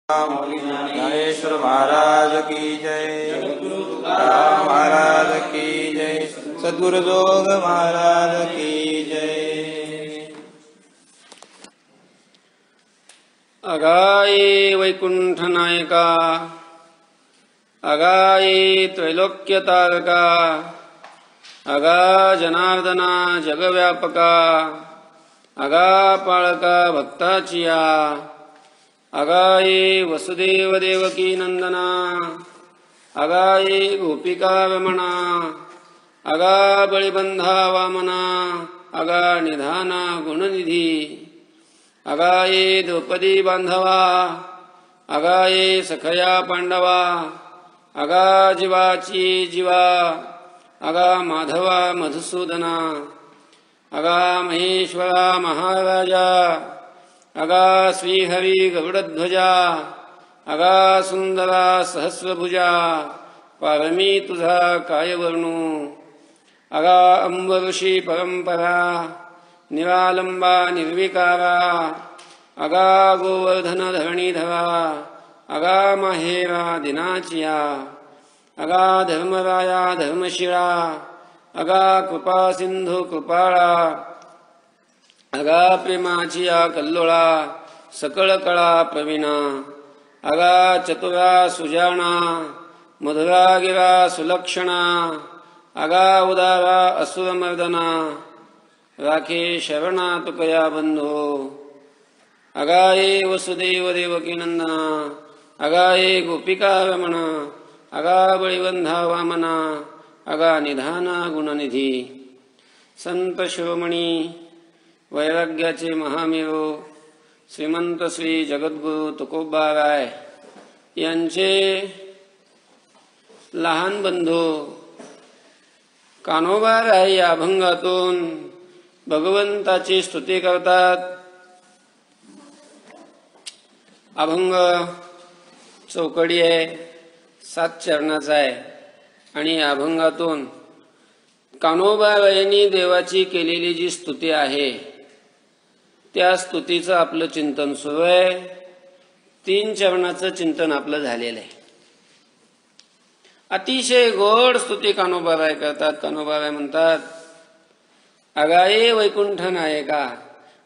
ज्ञानेश्वर महाराज की जय, राम महाराज की जय, सद्गुरु जोग महाराज की जय। अगाये वैकुंठ नायका, अगाये त्रैलोक्यतारका, अगा जनार्दना जगव्यापका, अगा पाळका भक्ताचिया, अगाये वसुदेव देवकी नंदना, अगाये गोपिका रमणा, अगा बळीबंधा वामना, अगा निधाना गुणनिधी, अगाये द्रौपदी बांधवा, अगाये सखया पांडवा, अगा जीवाची जीवा, अगा माधवा मधुसूदना, अगा महेश्वरा महाराजा, अगा श्रीहरी गरुडध्वजा, अगा सुंदरा सहस्रभुजा, पारमी तुझा काय वर्णू, अगा अंबऋषी परंपरा, निरालंबा निर्विकारा, अगा गोवर्धन धरणीधरा, अगा माहेरा दिनाचिया, अगा धर्मराया धर्मशिळा, अगा कृपा सिंधू कृपाळा, अगा प्रेमाचिया कल्लोळा, सकळ कळा प्रवीणा, अगा चतुरा सुजाणा, मधुरा गिरा सुलक्षणा, अगा उदारा असुरमर्दना, राखे शरणा तुकया बंधो, अगाये वसुदेव देवकी नंदना, अगाये गोपिका रमणा, अगा बळीबंधा वामना, अगा निधाना गुणनिधी, संत शिरोमणी वैराग्याचे महामेरू श्रीमंत श्री जगद्गुरु तुकोबाराय यांचे लहान बंधू कान्होबाराय या अभंगातून भगवंताची स्तुती करतात. अभंग चौकडी आहे, 7 चरणाचा आहे आणि या अभंगातून कान्होबारायांनी देवाची केलेली जी स्तुती आहे त्या स्तुतीचं आपलं चिंतन सुरू आहे. 3 चरणाचं चिंतन आपलं झालेलं आहे. अतिशय गोड स्तुती कान्होबाराय करतात. कान्होबाराय म्हणतात, अगाये वैकुंठ नायका,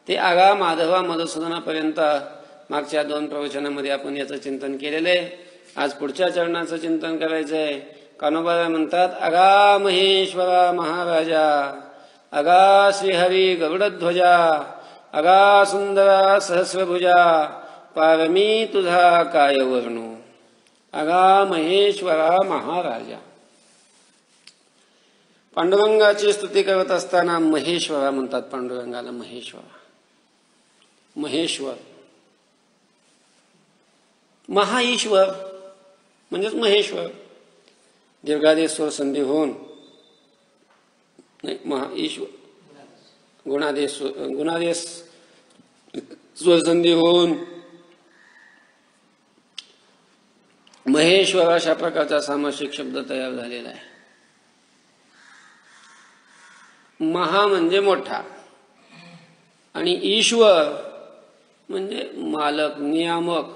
ते आगा माधवा मधुसूदनापर्यंत मागच्या 2 प्रवचनामध्ये आपण याचं चिंतन केलेलं आहे. आज पुढच्या चरणाचं चिंतन करायचंय. कान्होबाराय म्हणतात, अगा महेश्वरा महाराजा, अगा श्रीहरी गरुडध्वजा, अगा सुंदरा सहस्रभुजा, पारमी तुझा काय वर्णू, अगा महेश्वरा महाराजा. पांडुरंगाची स्तुती करत असताना महेश्वरा म्हणतात. पांडुरंगाला महेश्वरा, महेश्वर, महाईश्वर म्हणजेच महेश्वर. दीर्घादेश स्वर संधी होऊन महाईश्वर, गुणादेश स्वर संधी होऊन महेश्वर अशा प्रकारचा सामासिक शब्द तयार झालेला आहे. महा म्हणजे मोठा आणि ईश्वर म्हणजे मालक, नियामक,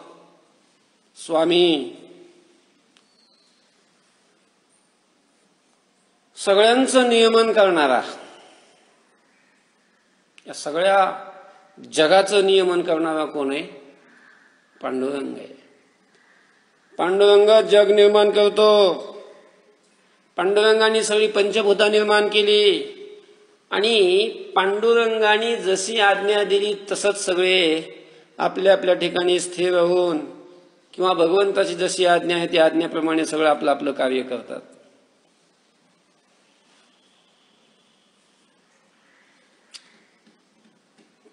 स्वामी, सगळ्यांचं नियमन करणारा, या सगळ्या जगाचं नियमन करणारा कोण आहे? पांडुरंग आहे. पांडुरंग जग निर्माण करतो. पांडुरंगाने सगळी पंचभूता निर्माण केली आणि पांडुरंगाने जशी आज्ञा दिली तसंच सगळे आपल्या आपल्या ठिकाणी स्थिर होऊन किंवा भगवंताची जशी आज्ञा आहे त्या आज्ञेप्रमाणे सगळं आपलं आपलं कार्य करतात.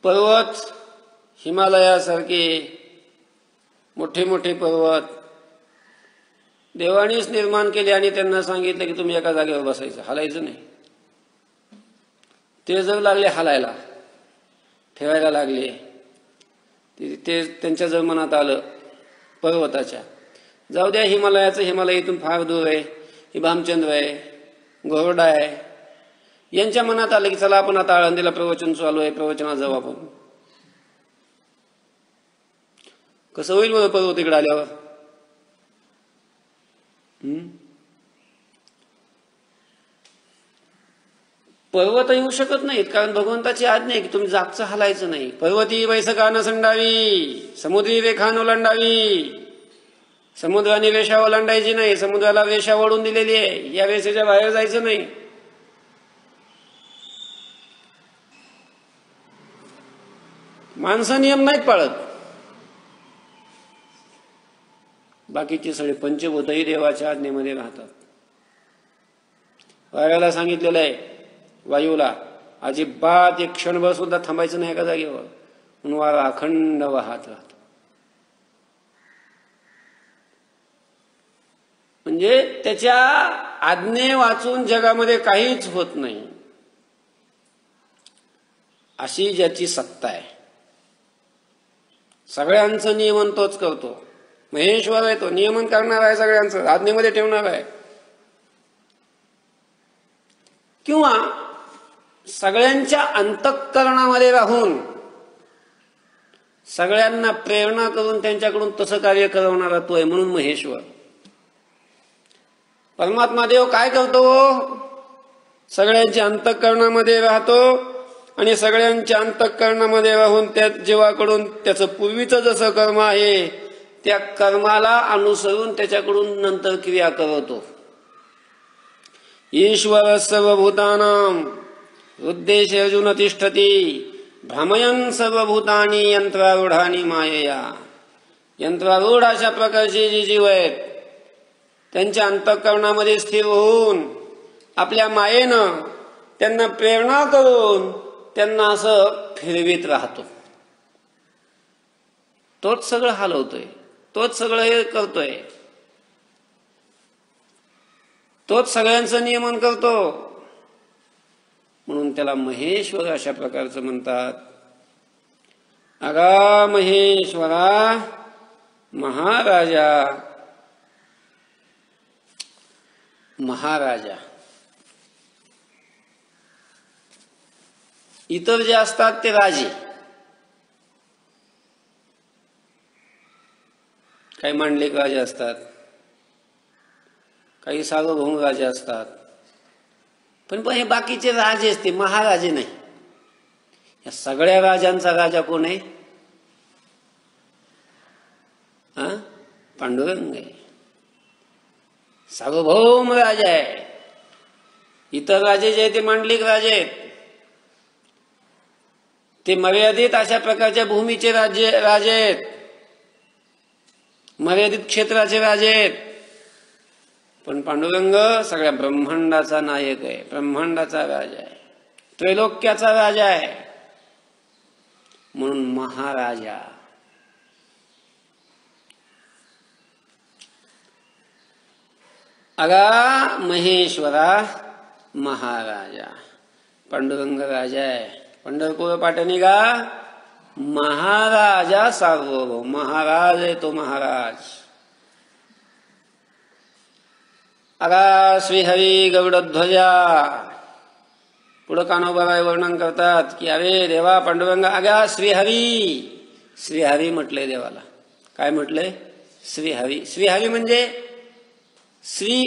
पर्वत, हिमालयासारखे मोठे मोठे पर्वत देवानीच निर्माण केले आणि त्यांना सांगितलं की तुम्ही एका जागेवर बसायचं, हलायचं नाही. ते जर लागले हलायला, ठेवायला लागले, ते त्यांच्या जर मनात आलं पर्वताच्या, जाऊ द्या हिमालयाचं, हिमालय इथून फार दूर आहे, ही भामचंद्र आहे, घोरडा आहे, यांच्या मनात आलं की चला आपण आता आळंदीला प्रवचन चालू आहे, प्रवचनात जाऊ आपण. कसं होईल बरं पर्वत इकडे आल्यावर? पर्वत येऊ शकत नाहीत, कारण भगवंताची आज्ञा आहे की तुम्ही जागचं हलायचं नाही. पर्वती बैसका न संडावी, समुद्री रेखा न ओलांडावी. समुद्राने रेषा ओलांडायची नाही, समुद्राला रेषा ओढून दिलेली आहे, या रेषेच्या बाहेर जायचं नाही. माणसं नियम नाहीत पाळत. बाकीचे सगळे पंचभूतही देवाच्या आज्ञेमध्ये राहतात. वाऱ्याला सांगितलेलं आहे, वायूला अजिबात एक क्षणभर सुद्धा थांबायचं नाही एका जागेवर, म्हणून वारा अखंड वाहत राहतो. म्हणजे त्याच्या आज्ञे वाचून जगामध्ये काहीच होत नाही, अशी ज्याची सत्ता आहे. सगळ्यांचं नियमन तोच करतो. महेश्वर आहे तो, नियमन करणार आहे, सगळ्यांचं आज्ञेमध्ये ठेवणार आहे. किंवा सगळ्यांच्या अंतःकरणामध्ये राहून सगळ्यांना प्रेरणा करून त्यांच्याकडून तसं कार्य करवणारा तो आहे, म्हणून महेश्वर. परमात्मा देव काय करतो? सगळ्यांच्या अंतःकरणामध्ये राहतो आणि सगळ्यांच्या अंतःकरणामध्ये राहून त्या जीवाकडून त्याचं पूर्वीचं जसं कर्म आहे त्या कर्माला अनुसरून त्याच्याकडून नंतर क्रिया करवतो. ईश्वर सर्वभूतानां हृद्देशे अर्जुन तिष्ठति भ्रमयन् सर्वभूतानि यंत्रारूढानि मायया. यंत्रारूढ अशा प्रकारचे जे जीव आहेत त्यांच्या अंतःकरणामध्ये स्थिर होऊन आपल्या मायेनं त्यांना प्रेरणा करून त्यांना असं फिरवीत राहतो. तोच सगळं हलवतोय, तोच सगळं हे करतोय, तोच सगळ्यांचं नियमन करतो, म्हणून त्याला महेश्वर अशा प्रकारचं म्हणतात. अगा महेश्वरा महाराजा. महाराजा इतर जे असतात ते राजे. काही मांडलिक राजे असतात, काही सार्वभौम राजे असतात, पण हे बाकीचे राजे असते, महाराजे नाही. या सगळ्या राजांचा राजा कोण आहे? पांडुरंग आहे. सार्वभौम राजा आहे. इतर राजे जे आहेत ते मांडलिक राजे आहेत, ते मर्यादित अशा प्रकारच्या भूमीचे राजे आहेत, मर्यादित क्षेत्राचे राजे आहेत. पण पांडुरंग सगळ्या ब्रह्मांडाचा नायक आहे, ब्रह्मांडाचा राजा आहे, त्रैलोक्याचा राजा आहे, म्हणून महाराजा. अगा महेश्वरा महाराजा. पांडुरंग राजा आहे. पंढरपूर पाटणी गा महाराजा सार्वभौम. महाराज आहे तो, महाराज. अगा श्रीहरी गरुडध्वजा. पुढं कान्होबाबाई वर्णन करतात की अरे देवा पांडुरंग अगा श्रीहरी. श्रीहरी म्हटलंय देवाला. काय म्हटलंय? श्रीहरी. श्रीहरी म्हणजे श्री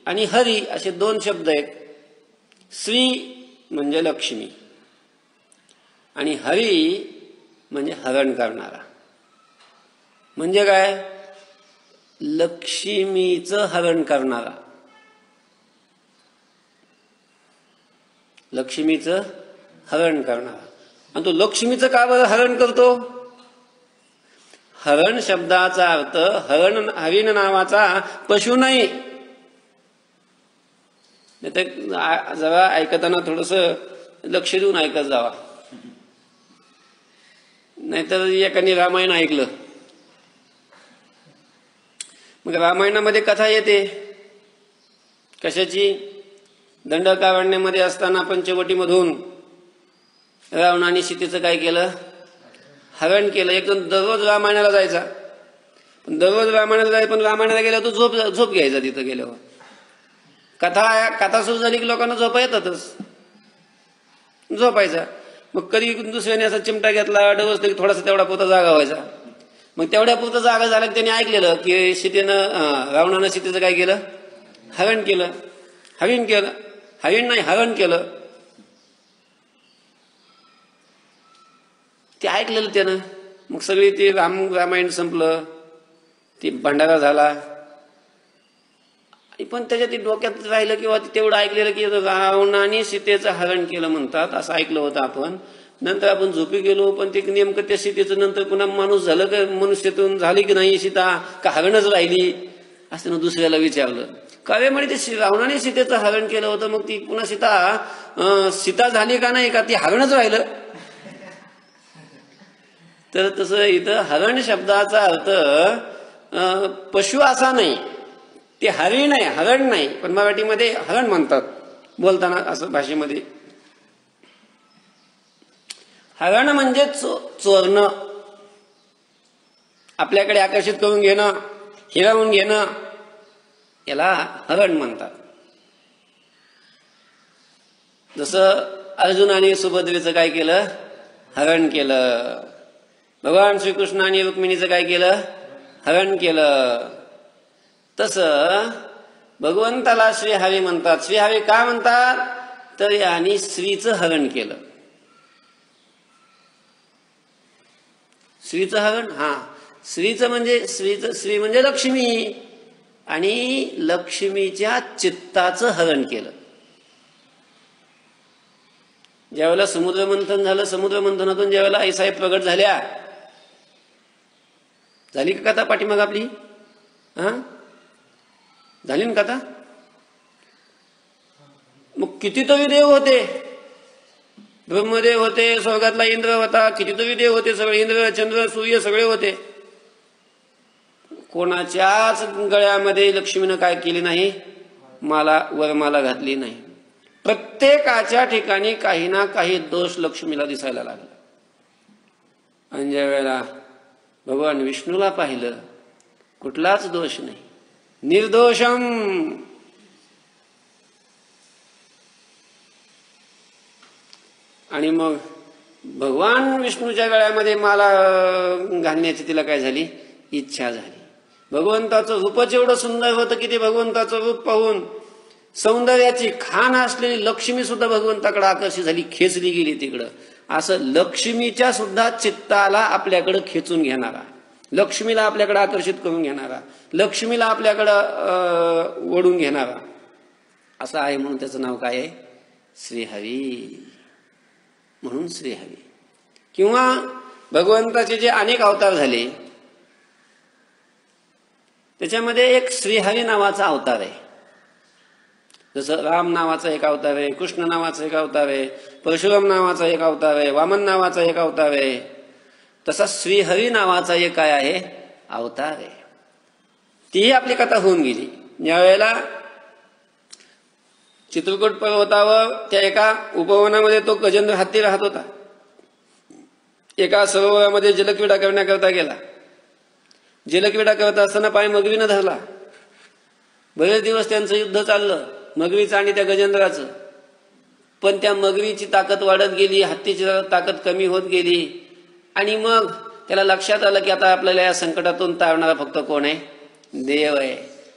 आणि हरी असे दोन शब्द आहेत. श्री म्हणजे लक्ष्मी आणि हरी म्हणजे हरण करणारा. म्हणजे काय? लक्ष्मीचं हरण करणारा. लक्ष्मीचं हरण करणारा. आणि तो लक्ष्मीचं का बरं हरण करतो? हरण शब्दाचा अर्थ हरिण नावाचा पशु नाही. जरा ऐकताना थोडस लक्ष देऊन ऐकत जावा, नाहीतर एकाने रामायण ऐकलं. मग रामायणामध्ये कथा येते कशाची? दंडकारण्यामध्ये असताना पंचवटीमधून रावणाने सीतेचं काय केलं? हरण केलं. एकदम दररोज रामायणाला जायचा, पण दररोज रामायणाला जायचं, पण रामायणाला गेल्यावर तो झोप घ्यायचा. तिथं गेल्यावर कथा सुरू झाली की लोकांना झोपा येतातच, झोपायचा. मग कधी दुसऱ्याने असा चिमटा घेतला, डवसलं की थोडासा तेवढा पोता जागा व्हायचा. मग तेवढ्या पुरतं जागा झालं की त्यांनी ऐकलेलं की सीतेनं रावणानं सीतेचं काय केलं, हरण केलं. हरण केलं. ते ऐकलेलं त्यानं. मग सगळी ते रामायण संपलं, ती भंडारा झाला. पण त्याच्या ते डोक्यात राहिलं किंवा तेवढं ऐकलेलं की रावणाने सीतेचं हरण केलं म्हणतात, असं ऐकलं होतं आपण. नंतर आपण झोपी गेलो, पण ते नेमकं त्या सीतेचं नंतर पुन्हा माणूस झालं का, मनुष्यातून झाली की नाही सीता, का हरणच राहिली, असं दुसऱ्याला विचारलं. का रे म्हणे ते रावणाने सीतेचं हरण केलं होतं, मग ती पुन्हा सीता झाली का नाही, का ती हरणच राहिलं. तर तसं इथं हरण शब्दाचा अर्थ पशु असा नाही, ते हरिण आहे, हरण नाही. पण मराठीमध्ये हरण म्हणतात बोलताना, असं भाषेमध्ये. हरण म्हणजे चोरणं, आपल्याकडे आकर्षित करून घेणं, हिरावून घेणं, याला हरण म्हणतात. जसं अर्जुनाने सुभद्रेचं काय केलं, हरण केलं. भगवान श्रीकृष्णाने रुक्मिणीचं काय केलं, हरण केलं. तसं भगवंताला श्रीहरी म्हणतात. श्रीहरी का म्हणतात, तर यांनी स्त्रीचं हरण केलं. स्त्रीचं हरण, स्त्रीचं म्हणजे स्त्री म्हणजे लक्ष्मी, आणि लक्ष्मीच्या चित्ताचं हरण केलं. ज्यावेळेला समुद्रमंथन झालं, समुद्रमंथनातून ज्यावेळेला आईसाहेब प्रगट झाल्या, झाली का कथा पाठीमाग आपली, झाली ना कथा. मग कितीतरी देव होते, ब्रह्मदेव होते, स्वर्गातला इंद्र होता, कितीतरी देव होते, सगळे इंद्र चंद्र सूर्य सगळे होते. कोणाच्याच गळ्यामध्ये लक्ष्मीनं काय केली नाही, वरमाला घातली नाही. प्रत्येकाच्या ठिकाणी काही ना काही दोष लक्ष्मीला दिसायला लागला. आणि ज्या वेळेला भगवान विष्णूला पाहिलं, कुठलाच दोष नाही, निर्दोषम. आणि मग भगवान विष्णूच्या गळ्यामध्ये माला घालण्याची तिला काय झाली, इच्छा झाली. भगवंताचं रूपच एवढं सुंदर होतं की ते भगवंताचं रूप पाहून सौंदर्याची खाण असलेली लक्ष्मी सुद्धा भगवंताकडे आकर्षित झाली, खेचली गेली तिकडं. असं लक्ष्मीच्या सुद्धा चित्ताला आपल्याकडे खेचून घेणारा, लक्ष्मीला आपल्याकडे आकर्षित करून घेणारा, लक्ष्मीला आपल्याकडं ओढून घेणारा असं आहे. म्हणून त्याचं नाव काय आहे, श्रीहरी. म्हणून श्रीहरी. किंवा भगवंताचे जे अनेक अवतार झाले, त्याच्यामध्ये एक श्रीहरी नावाचा अवतार आहे. जसं राम नावाचा एक अवतार आहे, कृष्ण नावाचा एक अवतार आहे, परशुराम नावाचा एक अवतार आहे, वामन नावाचा एक अवतार आहे. तसा श्रीहरी नावाचा एक काय आहे, अवतार आहे. तीही आपली कथा होऊन गेली. ज्यावेळेला चित्रकूट पर्वतावर त्या एका उपवनामध्ये तो गजेंद्र हत्ती राहत होता. एका सरोवरामध्ये जलक्रीडा करण्याकरता गेला. जलक्रीडा करत असताना पाय मगरीनं धरला. बरेच दिवस त्यांचं युद्ध चाललं, मगरीचं आणि त्या गजेंद्राचं. पण त्या मगरीची ताकद वाढत गेली, हत्तीची ताकद कमी होत गेली. आणि मग त्याला लक्षात आलं की आता आपल्याला या संकटातून तारणारा फक्त कोण आहे, देव आहे.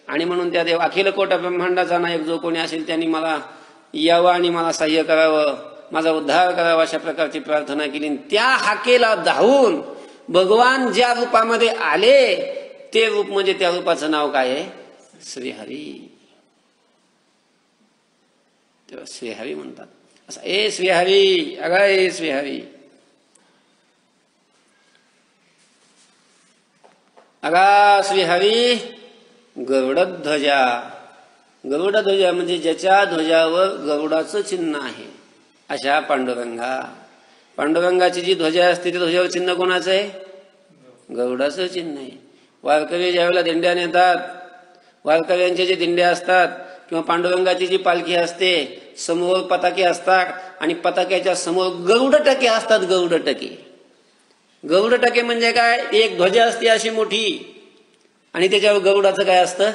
आणि म्हणून त्या देव अखिल कोटा ब्रह्मांडाचा नायक जो कोणी असेल त्यांनी मला यावं आणि मला सहाय्य करावं, माझा उद्धार करावा, अशा प्रकारची प्रार्थना केली. त्या हाकेला धावून भगवान ज्या रूपामध्ये आले ते रूप म्हणजे त्या रूपाचं नाव काय आहे, श्रीहरी. तेव्हा श्रीहरी म्हणतात. असं ए श्रीहरी, अगाय श्रीहरी, अगा श्रीहरी. गरुडध्वजा, गरुडध्वजा म्हणजे ज्याच्या ध्वजावर गरुडाचं चिन्ह आहे अशा पांडुरंगा. पांडुरंगाची जी ध्वजा असते त्या ध्वजावर चिन्ह कोणाचं आहे, गरुडाचं चिन्ह आहे. वारकरी ज्यावेळेला दिंड्या नेतात, वारकऱ्यांच्या जे दिंड्या असतात किंवा पांडुरंगाची जी पालखी असते, समोर पताके असतात आणि पताक्याच्या समोर गरुड टके असतात. गरुड टके, गरुड टके म्हणजे काय, एक ध्वजा असते अशी मोठी आणि त्याच्यावर गरुडाचं काय असतं,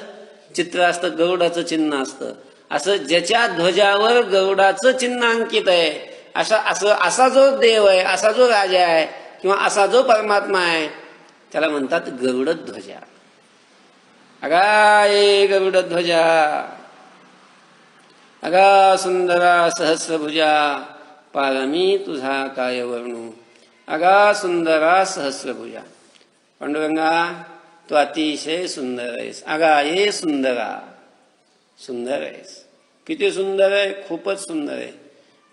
चित्र असतं, गरुडाचं चिन्ह असतं. असं ज्याच्या ध्वजावर गरुडाचं चिन्ह अंकित आहे असा जो देव आहे, असा जो राजा आहे किंवा असा जो परमात्मा आहे त्याला म्हणतात गरुडध्वजा. अगा ये गरुडध्वजा, अगा सुंदरा सहस्रभुजा, पारमी तुझा काय वर्णू. अगा सुंदरा सहस्रभुजा. पांडुरंगा तू अतिशय सुंदर आहेस. अगा ये सुंदरा, सुंदर आहेस. किती सुंदर आहे, खूपच सुंदर आहे.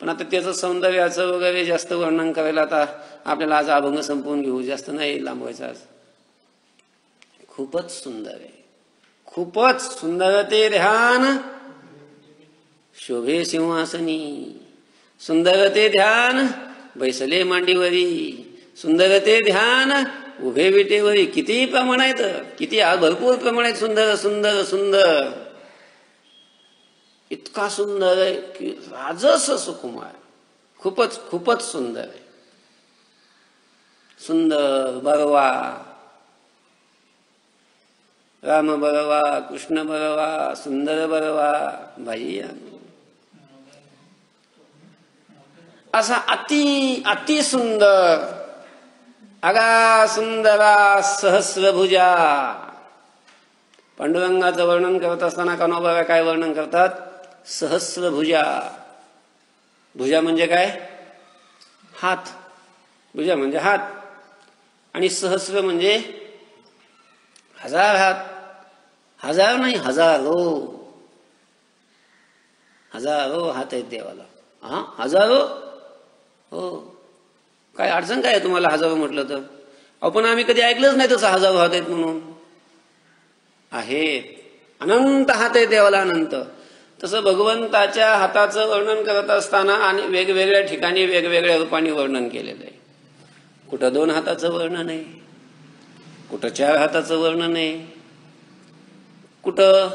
पण आता त्याचं सौंदर्याचं वगैरे जास्त वर्णन करायला आता आपल्याला आज अभंग संपवून घेऊ, जास्त नाही लांबवायचं आज. खूपच सुंदर आहे, खूपच सुंदर ते ध्यान शोभे सिंहासनी. सुंदर ते ध्यान बैसले मांडीवरी. सुंदर ते ध्यान उभे विटेवरी. किती प्रमाण आहेत, किती भरपूर प्रमाण आहेत. सुंदर सुंदर सुंदर, इतका सुंदर आहे की राजस सुकुमार. खूपच खूपच सुंदर आहे. सुंदर बरवा, राम बरवा, कृष्ण बरवा, सुंदर बरवा. बाई असा अति अति सुंदर. अगा सुंदरा सहस्रभुजा. पांडुरंगाचं वर्णन करत असताना कान्होबा काय वर्णन करतात? सहस्रभुजा. भुजा म्हणजे काय? हात. भुजा म्हणजे हात. आणि सहस्र म्हणजे हजार हात. हजार नाही, हजारो. हजारो हात आहेत देवाला. हा, हजारो. हो, काय अडचण काय आहे तुम्हाला हजारो म्हटलं तर? आपण आम्ही कधी ऐकलंच नाही तसं हजारो हात आहेत म्हणून. आहेत, अनंत हात आहे देवाला, अनंत. तसं भगवंताच्या हाताचं वर्णन करत असताना आणि वेगवेगळ्या ठिकाणी वेगवेगळ्या रूपाने वर्णन केलेलं आहे. कुठं 2 हाताचं वर्णन आहे, कुठं 4 हाताचं वर्णन आहे, कुठं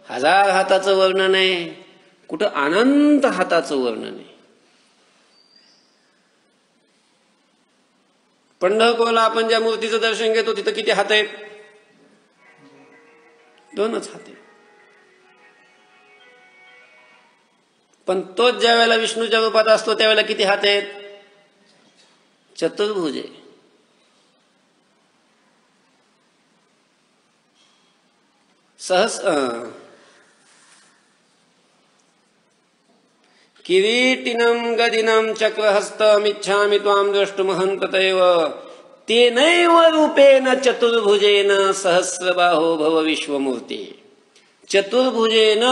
1000 हाताचं वर्णन आहे, कुठं अनंत हाताचं वर्णन आहे. पंढरपूरला आपण ज्या मूर्तीचं दर्शन घेतो तिथं किती हात आहेत? 2च हात आहेत. पण तोच ज्या वेळेला विष्णूच्या रूपात असतो त्यावेळेला किती हात आहेत? चतुर्भुज आहे. किरीटिनम गदिनम चक्रहस्तमिच्छामि त्वां द्रष्टुमहन्ततैव तेनैव रूपेण चतुर्भुजेन सहस्रबाहो भव विश्वमूर्ती. चतुर्भुजेन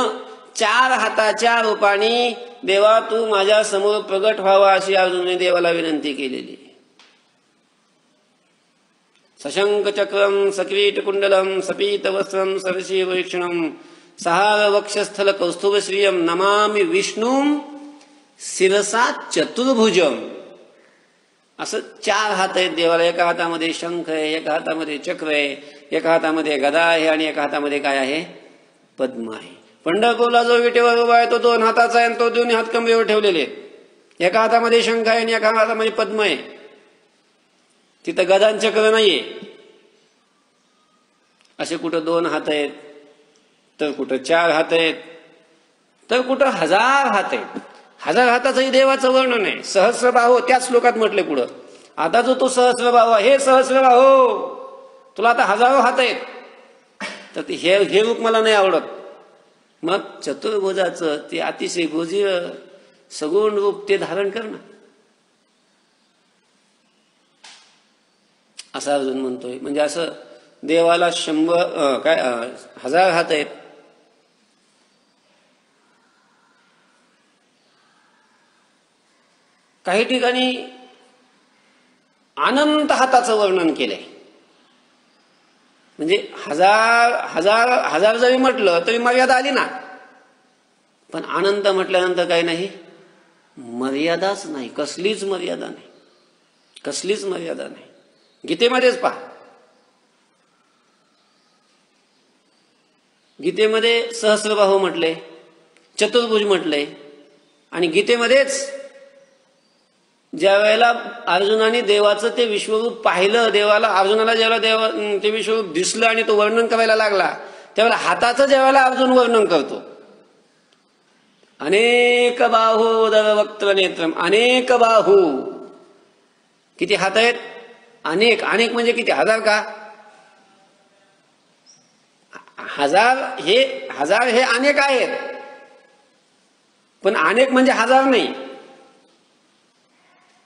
4 हाताच्या रूपाने देवा तू माझ्या समोर प्रगट व्हावा अशी अर्जुनाने देवाला विनंती केलेली. सशंक चक्रम सकिरीट कुंडलम सपीत वस्त्रम सरशीव वीक्षणम सहार वक्षस्थल कौस्तुभ श्रियम नमामि विष्णुम शिरसा चतुर्भुजम. असं 4 हात आहेत देवाला. एका हातामध्ये शंख आहे, एका हातामध्ये चक्र आहे, एका हातामध्ये गदा आहे आणि एका हातामध्ये काय आहे? पद्म आहे. पंढरपूरला जो विटेवर उभा आहे तो 2 हाताचा आहे आणि तो 2 हात कमरेवर ठेवलेले आहेत. एका हातामध्ये शंख आहे आणि एका हातामध्ये पद्म आहे. तिथं गदान चक्र नाहीये. असे कुठं 2 हात आहेत, तर कुठं 4 हात आहेत, तर कुठं 1000 हात आहेत. 1000 हाताचंही देवाचं वर्णन आहे. सहस्रबाहो त्याच श्लोकात म्हटले पुढं. आता जो तो सहस्रबाहो, हे सहस्रबाहो तुला आता हजारो हात आहेत, तर हे रूप मला नाही आवडत. मग चतुर्भुजाचं ते अतिशय भुजीय सगुण रूप ते धारण कर ना, असं अर्जुन म्हणतोय. म्हणजे असं देवाला 1000 हात आहेत. काही ठिकाणी अनंत हाताचं वर्णन केलंय. म्हणजे हजार जरी म्हटलं तरी मर्यादा आली ना. पण अनंत म्हटल्यानंतर काही नाही, मर्यादाच नाही, कसलीच मर्यादा नाही, कसलीच मर्यादा नाही. गीतेमध्येच पहा, गीतेमध्ये सहस्रबाहू म्हटले, चतुर्भुज म्हटले. आणि गीतेमध्येच ज्या वेळेला अर्जुनाने देवाचं ते विश्वरूप पाहिलं, देवाला अर्जुनाला ज्यावेळेला ते विश्वरूप दिसलं आणि तो वर्णन करायला लागला, त्यावेळेला हाताचं ज्यावेळेला अर्जुन वर्णन करतो, अनेक बाहू दरवक्त्र नेत्रम. अनेक बाहू, किती हात आहेत? अनेक अनेक म्हणजे किती? हजार का? हजार हे अनेक आहेत, पण अनेक म्हणजे हजार नाही.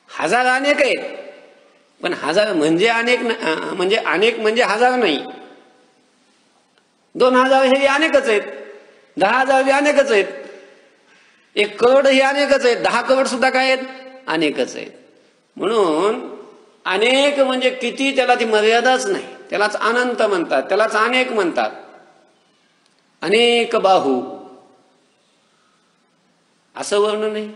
हजार अनेक आहेत, पण हजार म्हणजे अनेक म्हणजे अनेक म्हणजे हजार नाही. 2000 हे अनेकच आहेत, 10,000 हे अनेकच आहेत, 1 करोड हे अनेकच आहेत, 10 करोड सुद्धा काय आहेत? अनेकच आहेत. म्हणून अनेक म्हणजे किती, त्याला ती मर्यादाच नाही. त्यालाच अनंत म्हणतात, त्यालाच अनेक म्हणतात. अनेक बाहू असं वर्णन आहे.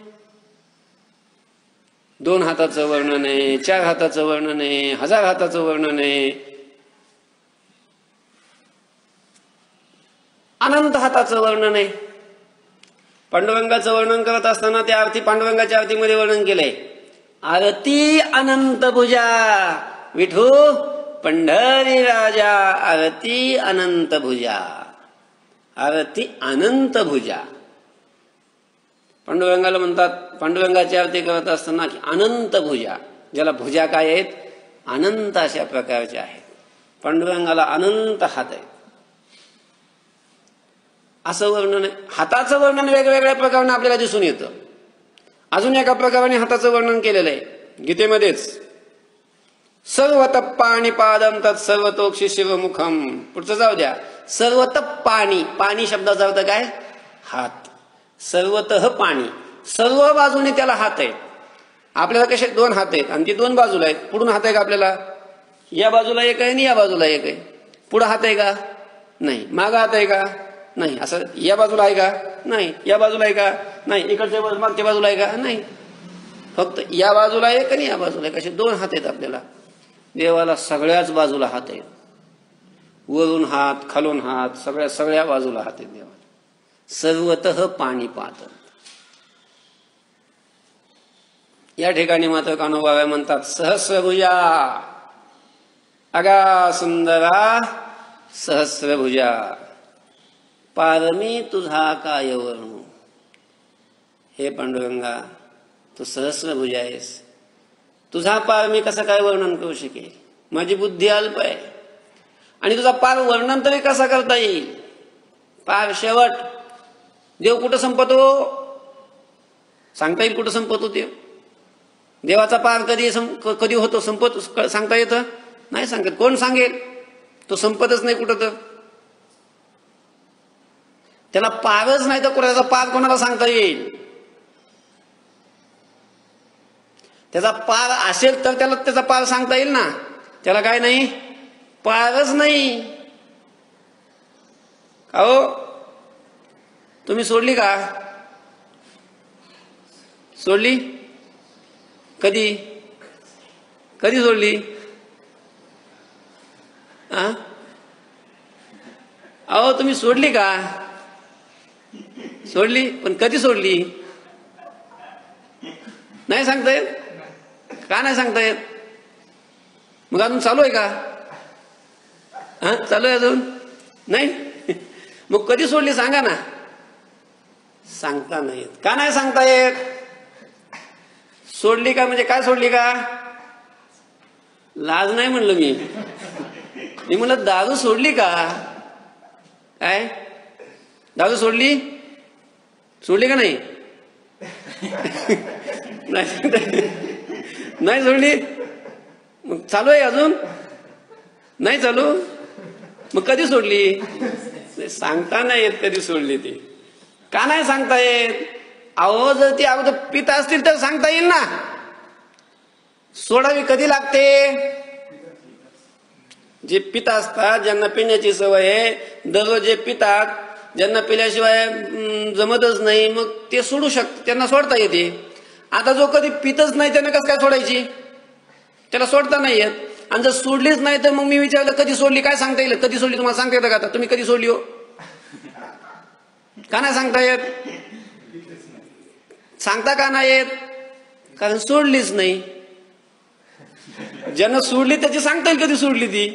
2 हाताचं वर्णन आहे, 4 हाताचं वर्णन आहे, 1000 हाताचं वर्णन आहे, अनंत हाताचं वर्णन आहे. पांडुरंगाचं वर्णन करत असताना त्या आरती, पांडुरंगाच्या आरतीमध्ये वर्णन केलंय, आरती अनंत भुजा विठू पंढरी राजा, आरती अनंत भुजा, आरती अनंत भुजा. पांडुरंगाला म्हणतात, पांडुरंगाची आरती करत असताना की अनंत भुजा, ज्याला भुजा काय आहेत? अनंत अशा प्रकारच्या आहेत. पांडुरंगाला अनंत हात आहेत असं वर्णन आहे. हाताचं वर्णन वेगवेगळ्या प्रकाराने आपल्याला दिसून येतं. अजून एका प्रकाराने हाताचं वर्णन केलेलं आहे गीतेमध्येच. सर्वत पाणी पादम तत् सर्वतोक्षी शिवमुखम. पुढचं जाऊ द्या. सर्वत पाणी, पाणी शब्दाचा अर्थ काय? हात. सर्वतः पाणी, सर्व बाजूने त्याला हात आहेत. आपल्याला कसे 2 हात आहेत आणि ती 2 बाजूला आहेत. पुढून हात आहे का आपल्याला? या बाजूला एक आहे आणि या बाजूला एक आहे. पुढं हात आहे का? नाही. मागं हात आहे का? नाही. असं या बाजूला आहे का? नाही. या बाजूला आहे का? नाही. इकडच्या मागच्या बाजूला आहे का? नाही. फक्त या बाजूला एक आणि या बाजूला एक, असे 2 हात आहेत आपल्याला. देवाला सगळ्याच बाजूला हात आहेत. वरून हात, खालून हात, सगळ्या बाजूला हात आहेत देवाला. सर्वतः पाणी पाहत. या ठिकाणी मात्र कान्होबाबा म्हणतात सहस्रभुजा, अगा सुंदरा सहस्रभुजा, पारमी तुझा काय वर्णू. हे पांडुरंगा, तू सहस्रभुजा आहेस, तुझा पार मी कसं काय वर्णन करू शकेल? माझी बुद्धी अल्प आहे. आणि तुझा पार वर्णन तरी कसा करता येईल? पार शेवट देव कुठं संपतो सांगता येईल? कुठं संपतो देव? देवाचा पार कधी होतो, संपतो सांगता येतं? नाही सांगत. कोण सांगेल? तो संपतच नाही कुठं. तर त्याला पारच नाही तर त्याचा पार कोणाला सांगता येईल? त्याचा पार असेल तर त्याला त्याचा पार सांगता येईल ना. त्याला काय नाही? पारच नाही. हो, तुम्ही सोडली का? सोडली? कधी कधी सोडली? अहो, तुम्ही सोडली का? सोडली, पण कधी सोडली? नाही सांगता येत. का नाही सांगता येत? मग अजून चालू आहे का? चालू आहे अजून? नाही. मग कधी सोडली सांगा ना. सांगता नाही येत. का नाही सांगता येत? सोडली का म्हणजे काय सोडली का? लाज नाही म्हणलं मी म्हणलं दारू सोडली का? काय दारू सोडली? सोडली का नाही? नाही सोडली. मग चालू आहे अजून? नाही चालू. मग कधी सोडली? सांगता नाही येत कधी सोडली ती. का नाही सांगता येत? अहो, जर ती अगोदर पित असतील तर सांगता येईल ना. सोडावी कधी लागते? जे पित असतात, ज्यांना पिण्याची सवय आहे, दररोज जे पितात, ज्यांना पिल्याशिवाय जमतच नाही, मग ते सोडू शकतात, त्यांना सोडता येते. आता जो कधी पितच नाही त्यानं कसं काय सोडायची? त्याला सोडता नाही येत. आणि जर सोडलीच नाही तर मग मी विचारलं कधी सोडली, काय सांगता येईल? कधी सोडली तुम्हाला सांगता येतं का? आता तुम्ही कधी सोडली हो? का नाही सांगता येत? सांगता का नाही येत? कारण सोडलीच नाही. ज्यानं सोडली त्याची सांगता येईल कधी सोडली ती.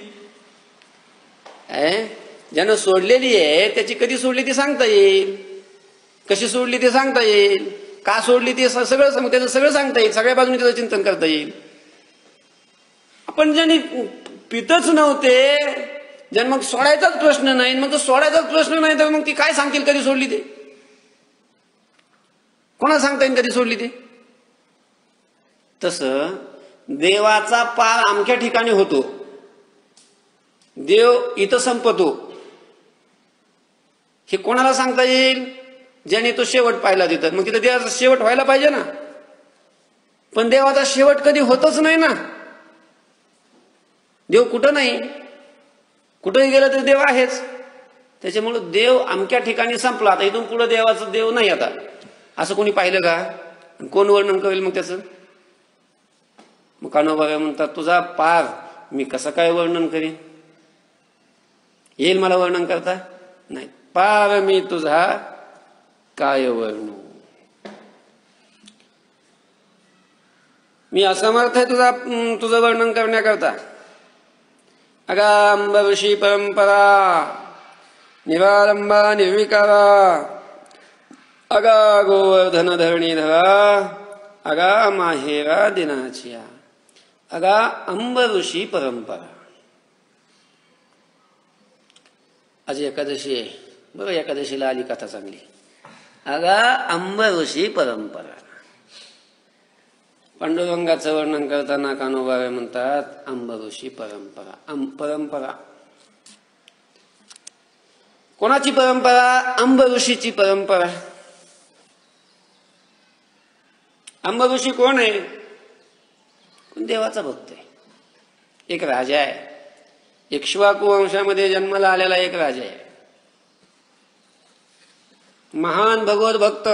ज्यानं सोडलेली आहे त्याची कधी सोडली ती सांगता येईल. कशी सोडली ते सांगता येईल. का सोडली ते सगळं त्याचं सगळं सांगता येईल. सगळ्या बाजूने त्याचं चिंतन करता येईल. आपण ज्यांनी पितच नव्हते, ज्यांना मग सोडायचाच प्रश्न नाही, मग तो सोडायचाच प्रश्न नाही तर मग ती काय सांगतील कधी सोडली ते? कोणाला सांगता येईल कधी सोडली ते? तसं देवाचा पार अमक्या ठिकाणी होतो, देव इथं संपतो, हे कोणाला सांगता येईल? ज्याने तो शेवट पाहिला तिथं. मग तिथं देवाचा शेवट व्हायला पाहिजे ना. पण देवाचा शेवट कधी होतच नाही ना. देव कुठं नाही, कुठंही गेलं तर देव आहेच. त्याच्यामुळं देव अमक्या ठिकाणी संपला, आता इथून पुढे देवाचं देव नाही आता, असं कोणी पाहिलं का? कोण वर्णन करेल मग त्याचं? मग कान्होबा म्हणतात, तुझा पार मी कसं काय वर्णन करीन? येईल मला वर्णन करता? नाही. पार मी तुझा काय वर्णू, मी असमर्थ आहे तुझं वर्णन करण्याकरता. अगांब ऋषी परंपरा निरालंबा निर्विकारा, अगा गोवर्धन धरणीधरा, अगा माहेरा दिनाचिया, अगा अंब ऋषी परंपरा. आज एकादशी आहे बरं, एकादशीला आली कथा चांगली. अगा अंब ऋषी परंपरा. पांडुरंगाचं वर्णन करताना कान्होबा म्हणतात अंब ऋषी परंपरा. परंपरा कोणाची परंपरा? अंब ऋषीची परंपरा. अंब ऋषी कोण आहे? कोण देवाचा भक्त आहे, एक राजा आहे, इक्ष्वाकू वंशामध्ये जन्माला आलेला एक राजा आहे, महान भगवत भक्त,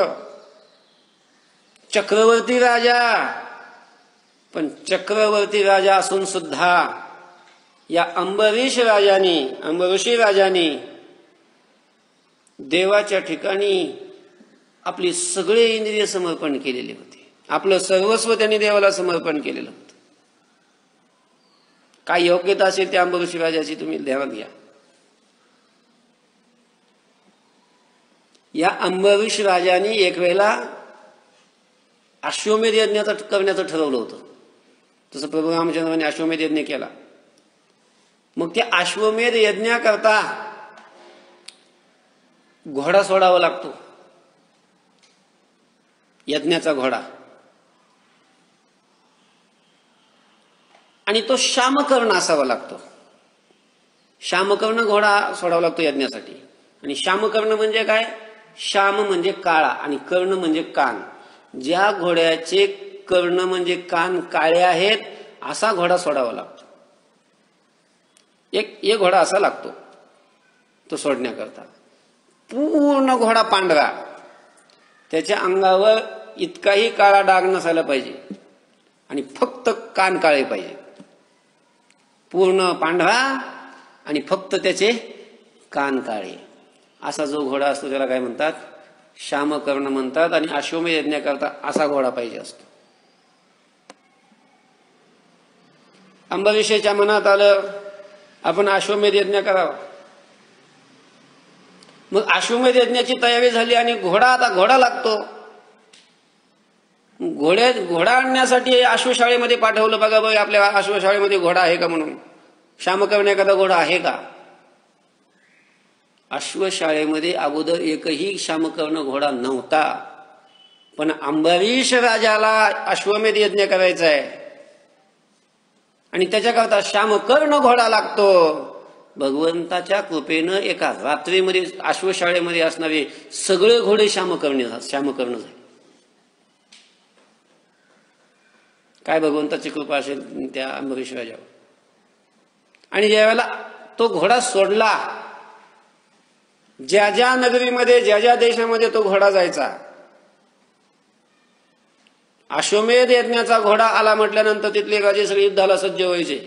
चक्रवर्ती राजा. पण चक्रवर्ती राजा असून सुद्धा या अंबरीश राजानी, अंबऋषी राजानी देवाच्या ठिकाणी आपली सगळे इंद्रिय समर्पण केलेले होते, आपलं सर्वस्व त्यांनी देवाला समर्पण केलेलं होतं. काय योग्यता असेल त्या अंबऋषी राजाची तुम्ही ध्यानात घ्या. या अंबरीश राजाने एक वेळेला अश्वमेध यज्ञाचं करण्याचं ठरवलं होतं. तसं प्रभू रामचंद्रांनी अश्वमेध यज्ञ केला. मग त्या अश्वमेध यज्ञाकरता घोडा सोडावा लागतो, यज्ञाचा घोडा, आणि तो श्यामकर्ण असावा लागतो. श्यामकर्ण घोडा सोडावा लागतो यज्ञासाठी. आणि श्यामकर्ण म्हणजे काय? श्याम म्हणजे काळा आणि कर्ण म्हणजे कान. ज्या घोड्याचे कर्ण म्हणजे कान काळे आहेत असा घोडा सोडावा लागतो. एक घोडा असा लागतो तो सोडण्याकरता. पूर्ण घोडा पांढरा, त्याच्या अंगावर इतकाही काळा डाग नसायला पाहिजे आणि फक्त कान काळे पाहिजे. पूर्ण पांढरा आणि फक्त त्याचे कान काळे असा जो घोडा असतो त्याला काय म्हणतात? श्यामकर्ण म्हणतात. आणि अश्वमेध यज्ञाकरता असा घोडा पाहिजे असतो. अंबरीषेच्या मनात आलं आपण अश्वमेध यज्ञ करावा. मग अश्वमेध यज्ञाची तयारी झाली आणि घोडा लागतो. घोडा आणण्यासाठी अश्वशाळेमध्ये पाठवलं. बघा बघा आपल्या अश्वशाळेमध्ये घोडा आहे का म्हणून. श्यामकर्ण एखादा घोडा आहे का? अश्वशाळेमध्ये अगोदर एकही श्यामकर्ण घोडा नव्हता. पण अंबरीष राजाला अश्वमेध यज्ञ करायचा आहे आणि त्याच्याकरता श्यामकर्ण घोडा लागतो. भगवंताच्या कृपेनं एका रात्रीमध्ये अश्वशाळेमध्ये असणारे सगळे घोडे श्यामकर्ण झाले. काय भगवंताची कृपा असेल त्या अंबरीष राजावर. आणि ज्यावेळेला तो घोडा सोडला, ज्या ज्या नगरीमध्ये ज्या ज्या देशामध्ये तो घोडा जायचा, अश्वमेध यज्ञाचा घोडा आला म्हटल्यानंतर तिथले राजे सगळे युद्धाला सज्ज व्हायचे.